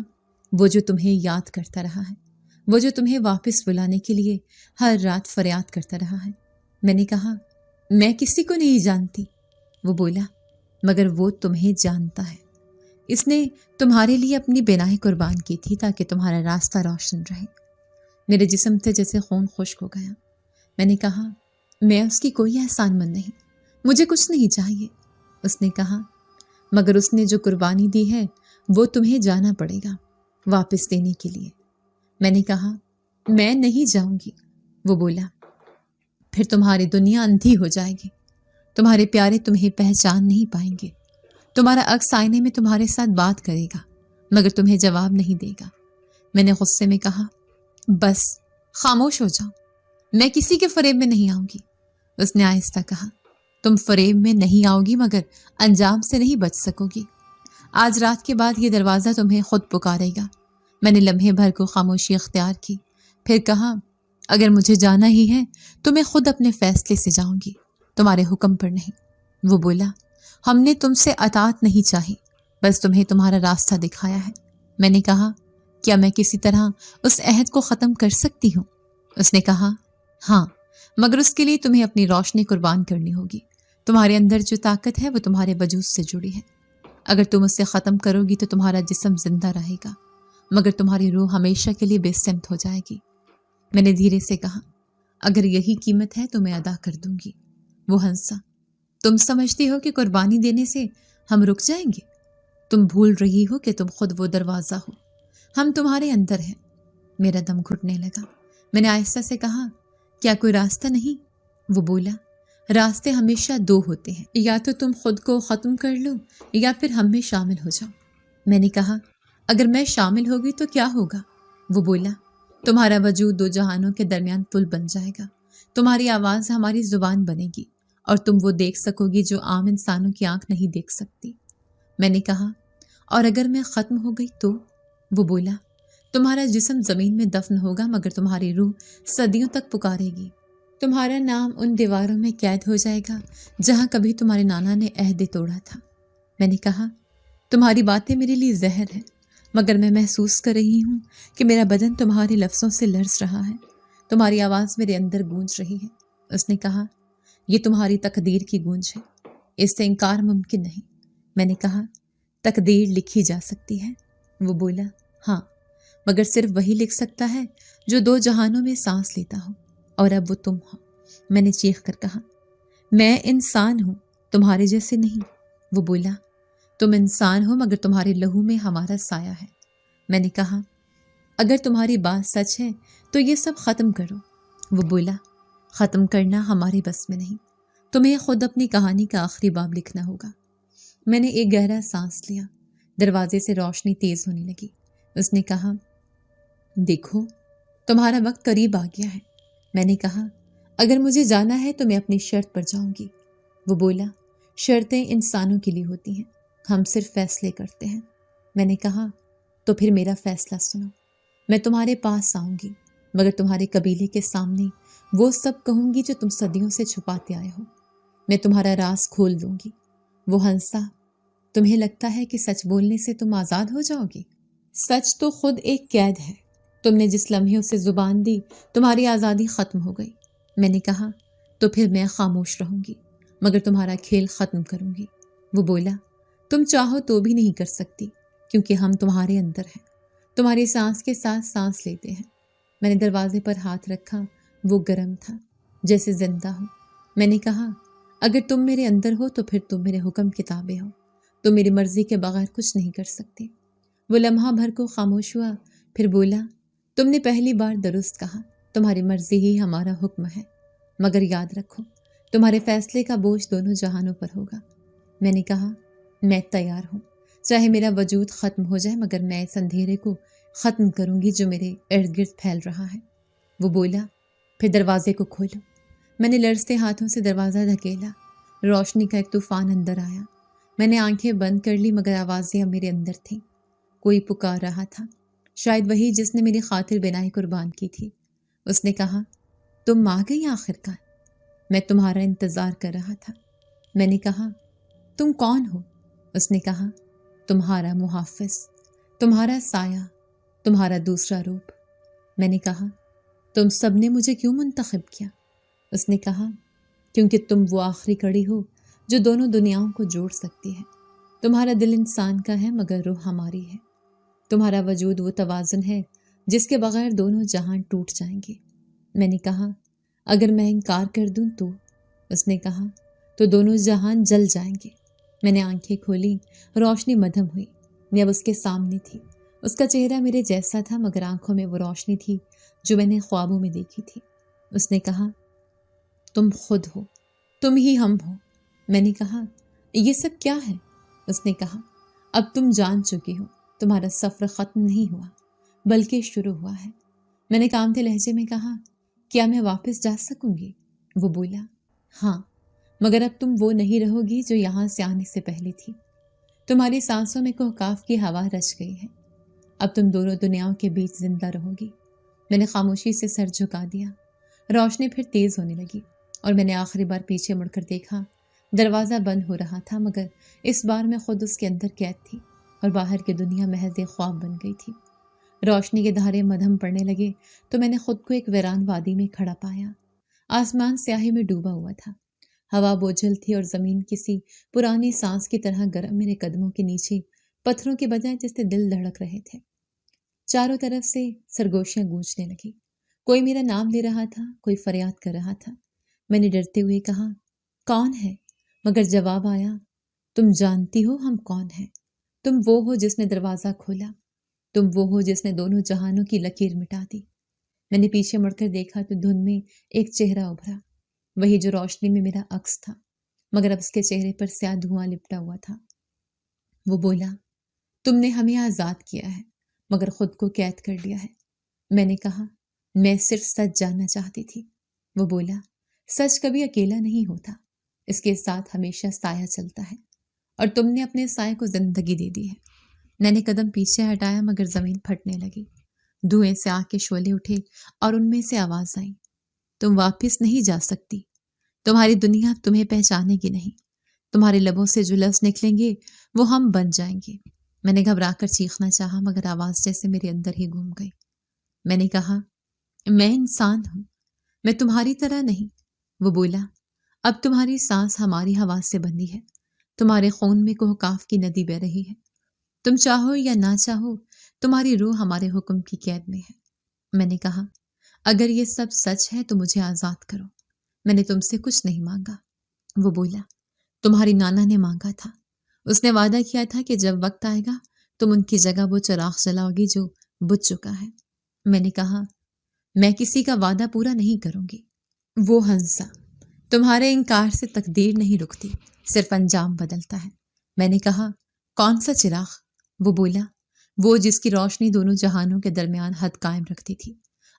وہ جو تمہیں یاد کرتا رہا ہے، وہ جو تمہیں واپس بلانے کے لیے ہر رات فریاد کرتا رہا ہے۔ میں نے کہا، میں کسی کو نہیں جانتی۔ وہ بولا، مگر وہ تمہیں جانتا ہے۔ اس نے تمہارے لیے اپنی بینائی قربان کی تھی تاکہ تمہارا راستہ روشن رہے۔ میرے جسم سے جیسے خون خشک ہو گیا۔ میں نے کہا، میں اس کی کوئی احسان مند نہیں، مجھے کچھ نہیں چاہیے۔ اس نے کہا، مگر اس نے جو قربانی دی ہے وہ تمہیں جانا پڑے گا واپس دینے کے لیے۔ میں نے کہا، میں نہیں جاؤں گی۔ وہ بولا، پھر تمہاری دنیا اندھی ہو جائے گی، تمہارے پیارے تمہیں پہچان نہیں پائیں گے، تمہارا عکس آئینے میں تمہارے ساتھ بات کرے گا مگر تمہیں جواب نہیں دے گا۔ میں نے غصے میں کہا، بس خاموش ہو جاؤ، میں کسی کے فریب میں نہیں آؤں گی۔ اس نے آہستہ کہا، تم فریب میں نہیں آؤ گی مگر انجام سے نہیں بچ سکو گی۔ آج رات کے بعد یہ دروازہ تمہیں خود پکارے گا۔ میں نے لمحے بھر کو خاموشی اختیار کی، پھر کہا، اگر مجھے جانا ہی ہے تو میں خود اپنے فیصلے سے جاؤں گی، تمہارے حکم پر نہیں۔ وہ بولا، ہم نے تم سے اطاعت نہیں چاہی، بس تمہیں تمہارا راستہ دکھایا ہے۔ میں نے کہا، کیا میں کسی طرح اس عہد کو ختم کر سکتی ہوں؟ اس نے کہا، ہاں، مگر اس کے لیے تمہیں اپنی روشنی قربان کرنی ہوگی۔ تمہارے اندر جو طاقت ہے وہ تمہارے وجود سے جڑی ہے۔ اگر تم اسے ختم کرو گی تو تمہارا جسم زندہ رہے گا، مگر تمہاری روح ہمیشہ کے لیے بے سمت ہو جائے گی۔ میں نے دھیرے سے کہا، اگر یہی قیمت ہے تو میں ادا کر دوں گی۔ وہ ہنسا، تم سمجھتی ہو کہ قربانی دینے سے ہم رک جائیں گے؟ تم بھول رہی ہو کہ تم خود وہ دروازہ ہو، ہم تمہارے اندر ہیں۔ میرا دم گھٹنے لگا۔ میں نے آہستہ سے کہا، کیا کوئی راستہ نہیں؟ وہ بولا، راستے ہمیشہ دو ہوتے ہیں، یا تو تم خود کو ختم کر لو یا پھر ہم میں شامل ہو جاؤ۔ میں نے کہا، اگر میں شامل ہوگی تو کیا ہوگا؟ وہ بولا، تمہارا وجود دو جہانوں کے درمیان پل بن جائے گا، تمہاری آواز ہماری زبان بنے گی اور تم وہ دیکھ سکو گی جو عام انسانوں کی آنکھ نہیں دیکھ سکتی۔ میں نے کہا، اور اگر میں ختم ہو گئی تو؟ وہ بولا، تمہارا جسم زمین میں دفن ہوگا مگر تمہاری روح صدیوں تک پکارے گی۔ تمہارا نام ان دیواروں میں قید ہو جائے گا جہاں کبھی تمہارے نانا نے عہد توڑا تھا۔ میں نے کہا، تمہاری باتیں میرے لیے زہر ہے، مگر میں محسوس کر رہی ہوں کہ میرا بدن تمہارے لفظوں سے لرز رہا ہے، تمہاری آواز میرے اندر گونج رہی ہے۔ اس نے کہا، یہ تمہاری تقدیر کی گونج ہے، اس سے انکار ممکن نہیں۔ میں نے کہا، تقدیر لکھی جا سکتی ہے؟ وہ بولا، ہاں، مگر صرف وہی لکھ سکتا ہے جو دو جہانوں میں سانس لیتا ہو، اور اب وہ تم ہو۔ میں نے چیخ کر کہا، میں انسان ہوں، تمہارے جیسے نہیں۔ وہ بولا، تم انسان ہو مگر تمہارے لہو میں ہمارا سایہ ہے۔ میں نے کہا، اگر تمہاری بات سچ ہے تو یہ سب ختم کرو۔ وہ بولا، ختم کرنا ہمارے بس میں نہیں، تمہیں خود اپنی کہانی کا آخری باب لکھنا ہوگا۔ میں نے ایک گہرا سانس لیا۔ دروازے سے روشنی تیز ہونے لگی۔ اس نے کہا، دیکھو، تمہارا وقت قریب آ گیا ہے۔ میں نے کہا، اگر مجھے جانا ہے تو میں اپنی شرط پر جاؤں گی۔ وہ بولا، شرطیں انسانوں کے لیے ہوتی ہیں، ہم صرف فیصلے کرتے ہیں۔ میں نے کہا، تو پھر میرا فیصلہ سنو۔ میں تمہارے پاس آؤں گی مگر تمہارے قبیلے کے سامنے وہ سب کہوں گی جو تم صدیوں سے چھپاتے آئے ہو۔ میں تمہارا راز کھول دوں گی۔ وہ ہنسا، تمہیں لگتا ہے کہ سچ بولنے سے تم آزاد ہو جاؤ گی؟ سچ تو خود ایک قید ہے، تم نے جس لمحے اسے زبان دی تمہاری آزادی ختم ہو گئی۔ میں نے کہا، تو پھر میں خاموش رہوں گی مگر تمہارا کھیل ختم کروں گی۔ وہ بولا، تم چاہو تو بھی نہیں کر سکتی کیونکہ ہم تمہارے اندر ہیں، تمہاری سانس کے ساتھ سانس لیتے ہیں۔ میں نے دروازے پر ہاتھ رکھا، وہ گرم تھا جیسے زندہ ہو۔ میں نے کہا، اگر تم میرے اندر ہو تو پھر تم میرے حکم کتابیں ہو، تم میری مرضی کے بغیر کچھ نہیں کر سکتے۔ وہ لمحہ بھر کو خاموش ہوا، پھر بولا، تم نے پہلی بار درست کہا، تمہاری مرضی ہی ہمارا حکم ہے، مگر یاد رکھو تمہارے فیصلے کا بوجھ دونوں جہانوں پر ہوگا۔ میں نے کہا، میں تیار ہوں، چاہے میرا وجود ختم ہو جائے مگر میں اس اندھیرے کو ختم کروں گی جو میرے ارد گرد پھیل رہا ہے۔ وہ بولا، پھر دروازے کو کھولو۔ میں نے لرزتے ہاتھوں سے دروازہ دھکیلا۔ روشنی کا ایک طوفان اندر آیا۔ میں نے آنکھیں بند کر لی مگر آوازیں اب میرے اندر تھیں۔ کوئی پکار رہا تھا، شاید وہی جس نے میری خاطر بینائی قربان کی تھی۔ اس نے کہا، تم آ گئی آخر کار، میں تمہارا انتظار کر رہا تھا۔ میں نے کہا، تم کون ہو؟ اس نے کہا، تمہارا محافظ، تمہارا سایہ، تمہارا دوسرا روپ۔ میں نے کہا، تم سب نے مجھے کیوں منتخب کیا؟ اس نے کہا، کیونکہ تم وہ آخری کڑی ہو جو دونوں دنیاؤں کو جوڑ سکتی ہے۔ تمہارا دل انسان کا ہے مگر روح ہماری ہے۔ تمہارا وجود وہ توازن ہے جس کے بغیر دونوں جہان ٹوٹ جائیں گے۔ میں نے کہا، اگر میں انکار کر دوں تو؟ اس نے کہا، تو دونوں جہان جل جائیں گے۔ میں نے آنکھیں کھولی، روشنی مدھم ہوئی۔ میں اب اس کے سامنے تھی۔ اس کا چہرہ میرے جیسا تھا مگر آنکھوں میں وہ روشنی تھی جو میں نے خوابوں میں دیکھی تھی۔ اس نے کہا، تم خود ہو، تم ہی ہم ہو۔ میں نے کہا، یہ سب کیا ہے؟ اس نے کہا، اب تم جان چکی ہو، تمہارا سفر ختم نہیں ہوا بلکہ شروع ہوا ہے۔ میں نے کانپتے لہجے میں کہا، کیا میں واپس جا سکوں گی؟ وہ بولا، ہاں، مگر اب تم وہ نہیں رہو گی جو یہاں سے آنے سے پہلے تھی۔ تمہاری سانسوں میں کوہکاف کی ہوا رچ گئی ہے۔ اب تم دونوں دنیاؤں کے بیچ زندہ رہو گی۔ میں نے خاموشی سے سر جھکا دیا۔ روشنی پھر تیز ہونے لگی اور میں نے آخری بار پیچھے مڑ کر دیکھا۔ دروازہ بند ہو رہا تھا مگر اس بار میں خود اس کے اندر قید تھی اور باہر کی دنیا محض ایک خواب بن گئی تھی۔ روشنی کے دھارے مدھم پڑنے لگے تو میں نے خود کو ایک ویران وادی میں کھڑا پایا۔ آسمان سیاہی میں ڈوبا ہوا تھا، ہوا بوجھل تھی اور زمین کسی پرانی سانس کی طرح گرم میرے قدموں کے نیچے پتھروں کے بجائے جس سے دل دھڑک رہے تھے۔ چاروں طرف سے سرگوشیاں گونجنے لگی، کوئی میرا نام لے رہا تھا، کوئی فریاد کر رہا تھا۔ میں نے ڈرتے ہوئے کہا، کون ہے؟ مگر جواب آیا، تم جانتی ہو ہم کون ہیں، تم وہ ہو جس نے دروازہ کھولا، تم وہ ہو جس نے دونوں جہانوں کی لکیر مٹا دی۔ میں نے پیچھے مڑ کر دیکھا تو دھند میں ایک چہرہ ابھرا، وہی جو روشنی میں میرا عکس تھا، مگر اب اس کے چہرے پر سیاہ دھواں لپٹا ہوا تھا۔ وہ بولا، تم نے ہمیں آزاد کیا ہے مگر خود کو قید کر لیا ہے۔ میں نے کہا، میں صرف سچ جاننا چاہتی تھی۔ وہ بولا، سچ کبھی اکیلا نہیں ہوتا، اس کے ساتھ ہمیشہ سایہ چلتا ہے، اور تم نے اپنے سائے کو زندگی دے دی ہے۔ میں نے قدم پیچھے ہٹایا مگر زمین پھٹنے لگی، دھوئیں سے آگ کے شعلے اٹھے اور ان میں سے آواز آئی، تم واپس نہیں جا سکتی، تمہاری دنیا اب تمہیں پہچانے گی نہیں، تمہارے لبوں سے جو لفظ نکلیں گے وہ ہم بن جائیں گے۔ میں نے گھبرا کر چیخنا چاہا مگر آواز جیسے میرے اندر ہی گم گئی۔ میں نے کہا، میں انسان ہوں، میں تمہاری طرح نہیں۔ وہ بولا، اب تمہاری سانس ہماری ہوا سے بندھی ہے، تمہارے خون میں کوہکاف کی ندی بہہ رہی ہے، تم چاہو یا نہ چاہو تمہاری روح ہمارے حکم کی قید میں ہے۔ میں نے کہا، اگر یہ سب سچ ہے تو مجھے آزاد کرو، میں نے تم سے کچھ نہیں مانگا۔ وہ بولا، تمہاری نانا نے مانگا تھا، اس نے وعدہ کیا تھا کہ جب وقت آئے گا تم ان کی جگہ وہ چراغ جلاؤ گی جو بجھ چکا ہے۔ میں نے کہا، میں کسی کا وعدہ پورا نہیں کروں گی۔ وہ ہنسا، تمہارے انکار سے تقدیر نہیں رکتی، صرف انجام بدلتا ہے۔ میں نے کہا، کون سا چراغ؟ وہ بولا، وہ جس کی روشنی دونوں جہانوں کے درمیان حد قائم رکھتی تھی،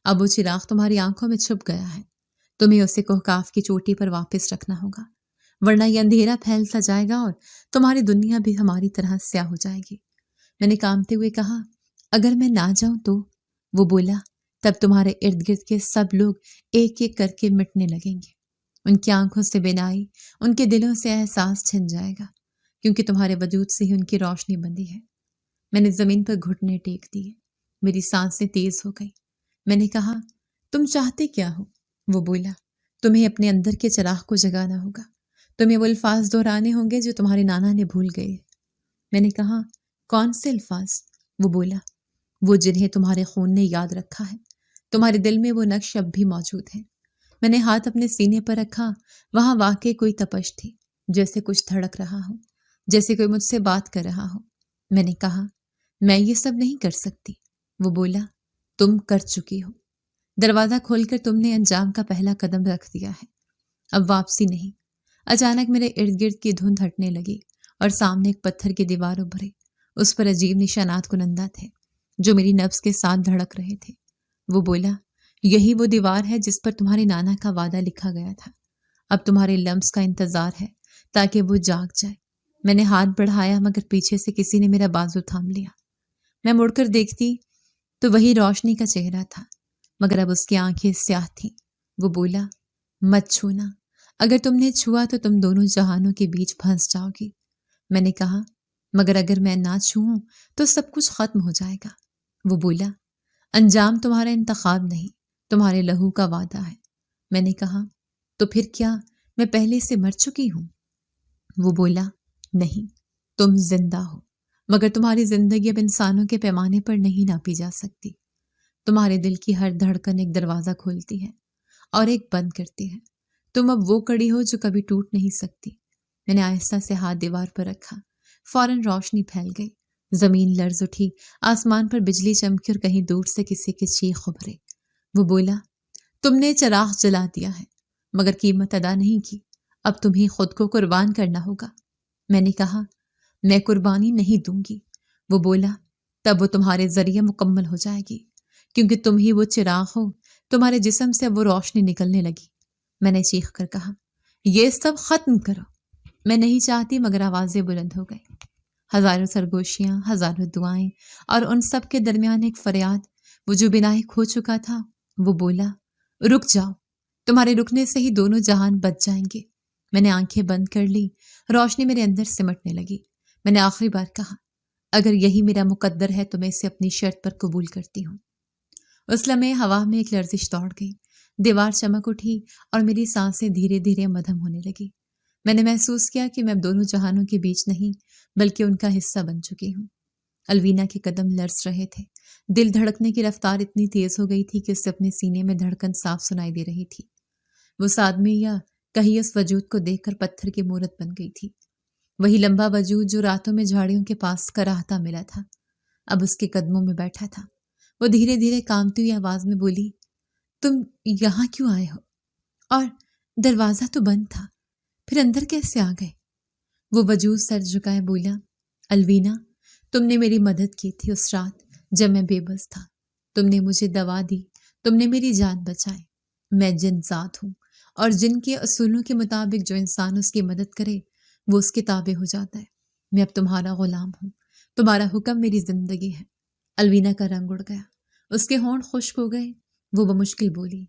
اب وہ چراغ تمہاری آنکھوں میں چھپ گیا ہے، تمہیں اسے کوہکاف کی چوٹی پر واپس رکھنا ہوگا، ورنہ یہ اندھیرا پھیلتا جائے گا اور تمہاری دنیا بھی ہماری طرح سیاہ ہو جائے گی۔ میں نے کانپتے ہوئے کہا، اگر میں نہ جاؤں تو؟ وہ بولا، تب تمہارے ارد گرد کے سب لوگ ایک ایک کر کے مٹنے لگیں گے، ان کی آنکھوں سے بینائی، ان کے دلوں سے احساس چھن جائے گا، کیونکہ تمہارے وجود سے ہی ان کی روشنی بندھی ہے۔ میں نے زمین پر گھٹنے ٹیک دیے، میری سانسیں تیز ہو گئی۔ میں نے کہا، تم چاہتے کیا ہو؟ وہ بولا، تمہیں اپنے اندر کے چراغ کو جگانا ہوگا، تمہیں وہ الفاظ دہرانے ہوں گے جو تمہارے نانا نے بھول گئے۔ میں نے کہا، کون سے الفاظ؟ وہ بولا، وہ جنہیں تمہارے خون نے یاد رکھا ہے، تمہارے دل میں وہ نقش اب بھی موجود ہے۔ میں نے ہاتھ اپنے سینے پر رکھا، وہاں واقعی کوئی تپش تھی، جیسے کچھ دھڑک رہا ہو، جیسے کوئی مجھ سے بات کر رہا ہو۔ میں نے کہا، میں یہ سب نہیں کر سکتی۔ وہ بولا، تم کر چکی ہو، دروازہ کھول کر تم نے انجام کا پہلا قدم رکھ دیا ہے، اب واپسی نہیں۔ اچانک میرے ارد گرد کی دھند ہٹنے لگی اور سامنے ایک پتھر کی دیوار ابھری، اس پر عجیب نشانات کنندہ تھے جو میری نبض کے ساتھ دھڑک رہے تھے۔ وہ بولا، یہی وہ دیوار ہے جس پر تمہارے نانا کا وعدہ لکھا گیا تھا، اب تمہارے لمس کا انتظار ہے تاکہ وہ جاگ جائے۔ میں نے ہاتھ بڑھایا مگر پیچھے سے کسی نے میرا بازو تھام لیا۔ میں مڑ کر دیکھتی تو وہی روشنی کا چہرہ تھا، مگر اب اس کی آنکھیں سیاہ تھیں۔ وہ بولا، مت چھونا، اگر تم نے چھوا تو تم دونوں جہانوں کے بیچ پھنس جاؤ گی۔ میں نے کہا، مگر اگر میں نہ چھوؤں تو سب کچھ ختم ہو جائے گا۔ وہ بولا، انجام تمہارا انتخاب نہیں، تمہارے لہو کا وعدہ ہے۔ میں نے کہا، تو پھر کیا میں پہلے سے مر چکی ہوں؟ وہ بولا، نہیں، تم زندہ ہو، مگر تمہاری زندگی اب انسانوں کے پیمانے پر نہیں ناپی جا سکتی۔ تمہارے دل کی ہر دھڑکن ایک دروازہ کھولتی ہے اور ایک بند کرتی ہے، تم اب وہ کڑی ہو جو کبھی ٹوٹ نہیں سکتی۔ میں نے آہستہ سے ہاتھ دیوار پر رکھا، فوراً روشنی پھیل گئی، زمین لرز اٹھی، آسمان پر بجلی چمکی اور کہیں دور سے کسی کی چیخ ابھرے۔ وہ بولا، تم نے چراغ جلا دیا ہے مگر قیمت ادا نہیں کی، اب تمہیں خود کو قربان کرنا ہوگا۔ میں نے کہا، میں قربانی نہیں دوں گی۔ وہ بولا، تب وہ تمہارے ذریعے مکمل ہو جائے گی، کیونکہ تم ہی وہ چراغ ہو، تمہارے جسم سے وہ روشنی نکلنے لگی۔ میں نے چیخ کر کہا، یہ سب ختم کرو۔ میں نہیں چاہتی مگر آوازیں بلند ہو گئی، ہزاروں سرگوشیاں، ہزاروں دعائیں، اور ان سب کے درمیان ایک فریاد، وہ جو بنائے کھو چکا تھا۔ وہ بولا، رک جاؤ، تمہارے رکنے سے ہی دونوں جہان بچ جائیں گے۔ میں نے آنکھیں بند کر لی، روشنی میرے اندر سمٹنے لگی۔ میں نے آخری بار کہا، اگر یہی میرا مقدر ہے تو میں اسے اپنی شرط پر قبول کرتی ہوں۔ اس لمحے ہوا میں ایک لرزش دوڑ گئی، دیوار چمک اٹھی اور میری سانسیں دھیرے دھیرے مدھم ہونے لگی۔ میں نے محسوس کیا کہ میں اب دونوں جہانوں کے بیچ نہیں بلکہ ان کا حصہ بن چکی ہوں۔ الوینا کے قدم لرز رہے تھے، دل دھڑکنے کی رفتار اتنی تیز ہو گئی تھی کہ اسے اپنے سینے میں دھڑکن صاف سنائی دے رہی تھی۔ وہ اس آدمی یا کہیں اس وجود کو دیکھ کر پتھر کی مورت بن گئی تھی۔ وہی لمبا وجود جو راتوں میں جھاڑیوں کے پاس کراہتا ملا تھا اب اس کے قدموں میں بیٹھا تھا۔ وہ دھیرے دھیرے کانپتی ہوئی آواز میں بولی، تم یہاں کیوں آئے ہو؟ اور دروازہ تو بند تھا، پھر اندر کیسے آ گئے؟ وہ وجود سر جھکائے بولا، الوینا، تم نے میری مدد کی تھی اس رات جب میں بے بس تھا، تم نے مجھے دوا دی، تم نے میری جان بچائی۔ میں جن ذات ہوں اور جن کے اصولوں کے مطابق جو انسان اس کی مدد کرے وہ اس کے تابع ہو جاتا ہے۔ میں اب تمہارا غلام ہوں، تمہارا حکم میری زندگی ہے۔ الوینا کا رنگ اڑ گیا، اس کے ہونٹ خشک ہو گئے۔ وہ بمشکل بولی،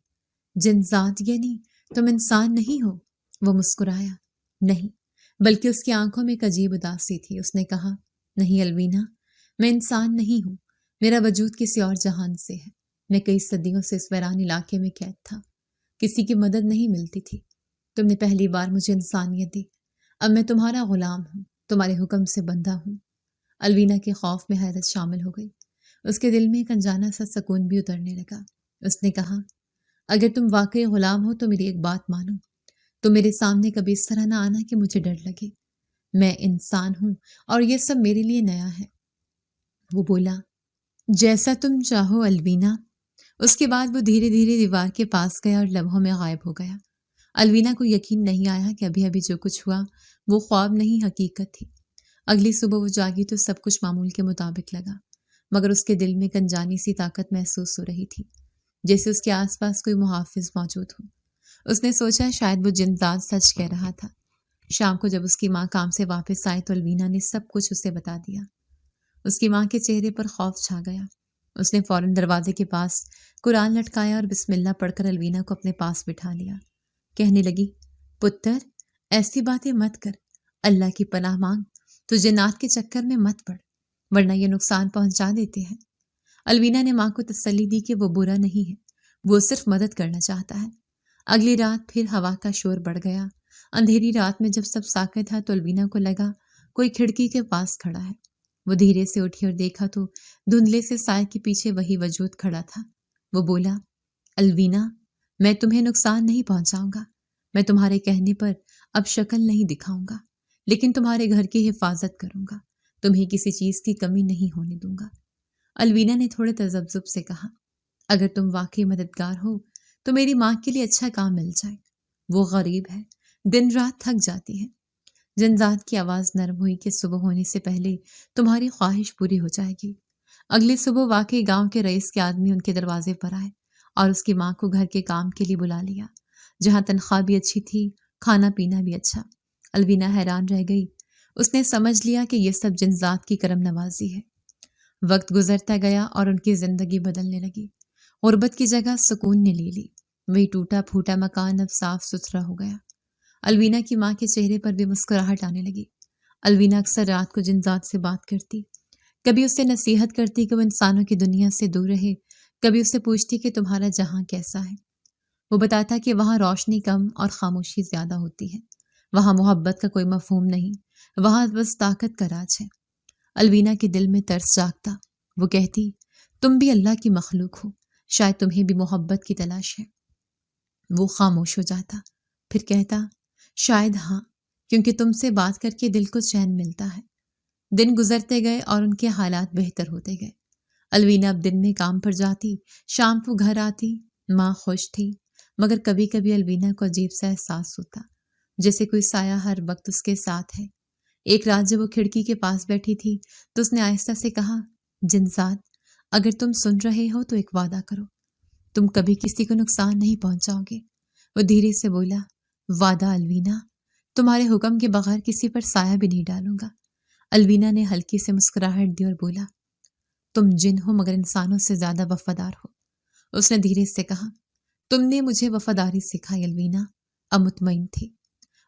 جن ذات یعنی تم انسان نہیں ہو؟ وہ مسکرایا، نہیں، بلکہ اس کی آنکھوں میں ایک عجیب اداسی تھی۔ اس نے کہا، نہیں الوینا، میں انسان نہیں ہوں، میرا وجود کسی اور جہان سے ہے۔ میں کئی صدیوں سے اس ویران علاقے میں قید تھا، کسی کی مدد نہیں ملتی تھی، تم نے پہلی بار مجھے انسانیت دی، اب میں تمہارا غلام ہوں، تمہارے حکم سے بندہ ہوں۔ الوینا کے خوف میں حیرت شامل ہو گئی، اس کے دل میں ایک انجانا سا سکون بھی اترنے لگا۔ اس نے کہا، اگر تم واقعی غلام ہو تو میری ایک بات مانو، تو میرے سامنے کبھی اس طرح نہ آنا کہ مجھے ڈر لگے۔ میں انسان ہوں اور یہ سب میرے لیے نیا ہے۔ وہ بولا، جیسا تم چاہو الوینا۔ اس کے بعد وہ دھیرے دھیرے دیوار کے پاس گیا اور لمحوں میں غائب ہو گیا۔ الوینا کو یقین نہیں آیا کہ ابھی ابھی جو کچھ ہوا وہ خواب نہیں حقیقت تھی۔ اگلی صبح وہ جاگی تو سب کچھ معمول کے مطابق لگا، مگر اس کے دل میں ایک انجانی سی طاقت محسوس ہو رہی تھی، جیسے اس کے آس پاس کوئی محافظ موجود ہو۔ اس نے سوچا شاید وہ جنزاد سچ کہہ رہا تھا۔ شام کو جب اس کی ماں کام سے واپس آئی تو الوینا نے سب کچھ اسے بتا دیا۔ اس کی ماں کے چہرے پر خوف چھا گیا۔ اس نے فوراً دروازے کے پاس قرآن لٹکایا اور بسم اللہ پڑھ کر الوینا کو اپنے پاس بٹھا لیا۔ کہنے لگی، پتر، ایسی باتیں مت کر، اللہ کی پناہ مانگ، تو جنات کے چکر میں مت پڑ، ورنہ یہ نقصان پہنچا دیتے ہیں۔ الوینا نے ماں کو تسلی دی کہ وہ برا نہیں ہے، وہ صرف مدد کرنا چاہتا ہے۔ اگلی رات پھر ہوا کا شور بڑھ گیا۔ اندھیری رات میں جب سب ساکت تھا تو الوینا کو لگا کوئی کھڑکی کے پاس کھڑا ہے۔ وہ دھیرے سے اٹھی اور دیکھا تو دھندلے سے سائے کے پیچھے وہی وجود کھڑا تھا۔ وہ بولا، الوینا، میں تمہیں نقصان نہیں پہنچاؤں گا، میں تمہارے کہنے پر اب شکل نہیں دکھاؤں گا، لیکن تمہارے گھر کی حفاظت کروں گا، تمہیں کسی چیز کی کمی نہیں ہونے دوں گا۔ الوینا نے تھوڑے تذبذب سے کہا، اگر تم واقعی مددگار ہو تو میری ماں کے لیے اچھا کام مل جائے، وہ غریب ہے، دن رات تھک جاتی ہے۔ جنزاد کی آواز نرم ہوئی کہ صبح ہونے سے پہلے تمہاری خواہش پوری ہو جائے گی۔ اگلی صبح واقعی گاؤں کے رئیس کے آدمی ان کے دروازے پر آئے اور اس کی ماں کو گھر کے کام کے لیے بلا لیا، جہاں تنخواہ بھی اچھی تھی، کھانا پینا بھی اچھا۔ الوینا حیران رہ گئی، اس نے سمجھ لیا کہ یہ سب جنزاد کی کرم نوازی ہے۔ وقت گزرتا گیا اور ان کی زندگی بدلنے لگی۔ غربت کی جگہ سکون نے لے لی، وہی ٹوٹا پھوٹا مکان اب صاف ستھرا ہو گیا۔ الوینا کی ماں کے چہرے پر بھی مسکراہٹ آنے لگی۔ الوینا اکثر رات کو جنزاد سے بات کرتی، کبھی اس سے نصیحت کرتی کہ وہ انسانوں کی دنیا سے دور رہے، کبھی اس سے پوچھتی کہ تمہارا جہاں کیسا ہے۔ وہ بتاتا کہ وہاں روشنی کم اور خاموشی زیادہ ہوتی ہے، وہاں محبت کا کوئی مفہوم نہیں، وہاں بس طاقت کا راج ہے۔ الوینا کے دل میں ترس جاگتا، وہ کہتی، تم بھی اللہ کی مخلوق ہو، شاید تمہیں بھی محبت کی تلاش ہے۔ وہ خاموش ہو جاتا، پھر کہتا، شاید ہاں، کیونکہ تم سے بات کر کے دل کو چین ملتا ہے۔ دن گزرتے گئے اور ان کے حالات بہتر ہوتے گئے۔ الوینا اب دن میں کام پر جاتی، شام کو گھر آتی، ماں خوش تھی، مگر کبھی کبھی الوینا کو عجیب سا احساس ہوتا، جیسے کوئی سایہ ہر وقت اس کے ساتھ ہے۔ ایک رات جب وہ کھڑکی کے پاس بیٹھی تھی تو اس نے آہستہ سے کہا، جنزاد، اگر تم سن رہے ہو تو ایک وعدہ کرو، تم کبھی کسی کو نقصان نہیں پہنچاؤ گے۔ وہ دھیرے سے بولا، وعدہ الوینا، تمہارے حکم کے بغیر کسی پر سایہ بھی نہیں ڈالوں گا۔ الوینا نے ہلکی سے مسکراہٹ دی اور بولا، تم جن ہو مگر انسانوں سے زیادہ وفادار ہو۔ اس نے دھیرے سے کہا، تم نے مجھے وفاداری سکھائی الوینا۔ اب مطمئن تھی،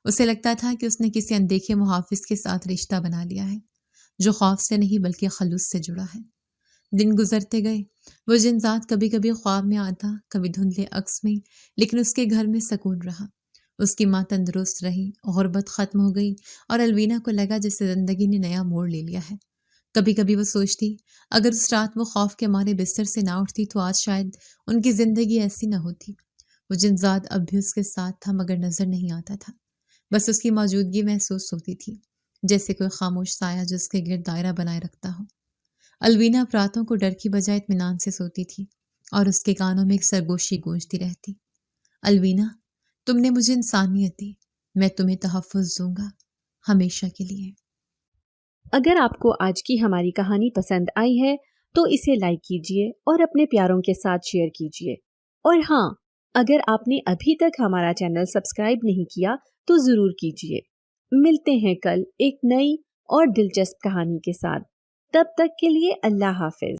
اسے لگتا تھا کہ اس نے کسی اندیکھے محافظ کے ساتھ رشتہ بنا لیا ہے، جو خوف سے نہیں بلکہ خلوص سے جڑا ہے۔ دن گزرتے گئے، وہ جنزاد کبھی کبھی خواب میں آتا، کبھی دھندلے عکس میں، لیکن اس کے گھر میں سکون رہا۔ اس کی ماں تندرست رہی، غربت ختم ہو گئی اور الوینا کو لگا جیسے زندگی نے نیا موڑ لے لیا ہے۔ کبھی کبھی وہ سوچتی، اگر اس رات وہ خوف کے مارے بستر سے نہ اٹھتی تو آج شاید ان کی زندگی ایسی نہ ہوتی۔ وہ جنزاد اب بھی اس کے ساتھ تھا مگر نظر نہیں آتا تھا، بس اس کی موجودگی محسوس ہوتی تھی۔ جیسے کوئی خاموش سایہ جو اس کے گرد دائرہ بنائے رکھتا ہو۔ الوینا اب راتوں کو ڈر کی بجائے اطمینان سے سوتی تھی اور اس کے کانوں میں ایک سرگوشی گونجتی رہتی۔ الوینا، تم نے مجھے انسانیت دی، میں تمہیں تحفظ دوں گا، ہمیشہ کے لیے۔ اگر آپ کو آج کی ہماری کہانی پسند آئی ہے تو اسے لائک کیجیے اور اپنے پیاروں کے ساتھ شیئر کیجیے، اور ہاں، اگر آپ نے ابھی تک ہمارا چینل سبسکرائب نہیں کیا تو ضرور کیجیے۔ ملتے ہیں کل ایک نئی اور دلچسپ کہانی کے ساتھ، تب تک کے لیے اللہ حافظ۔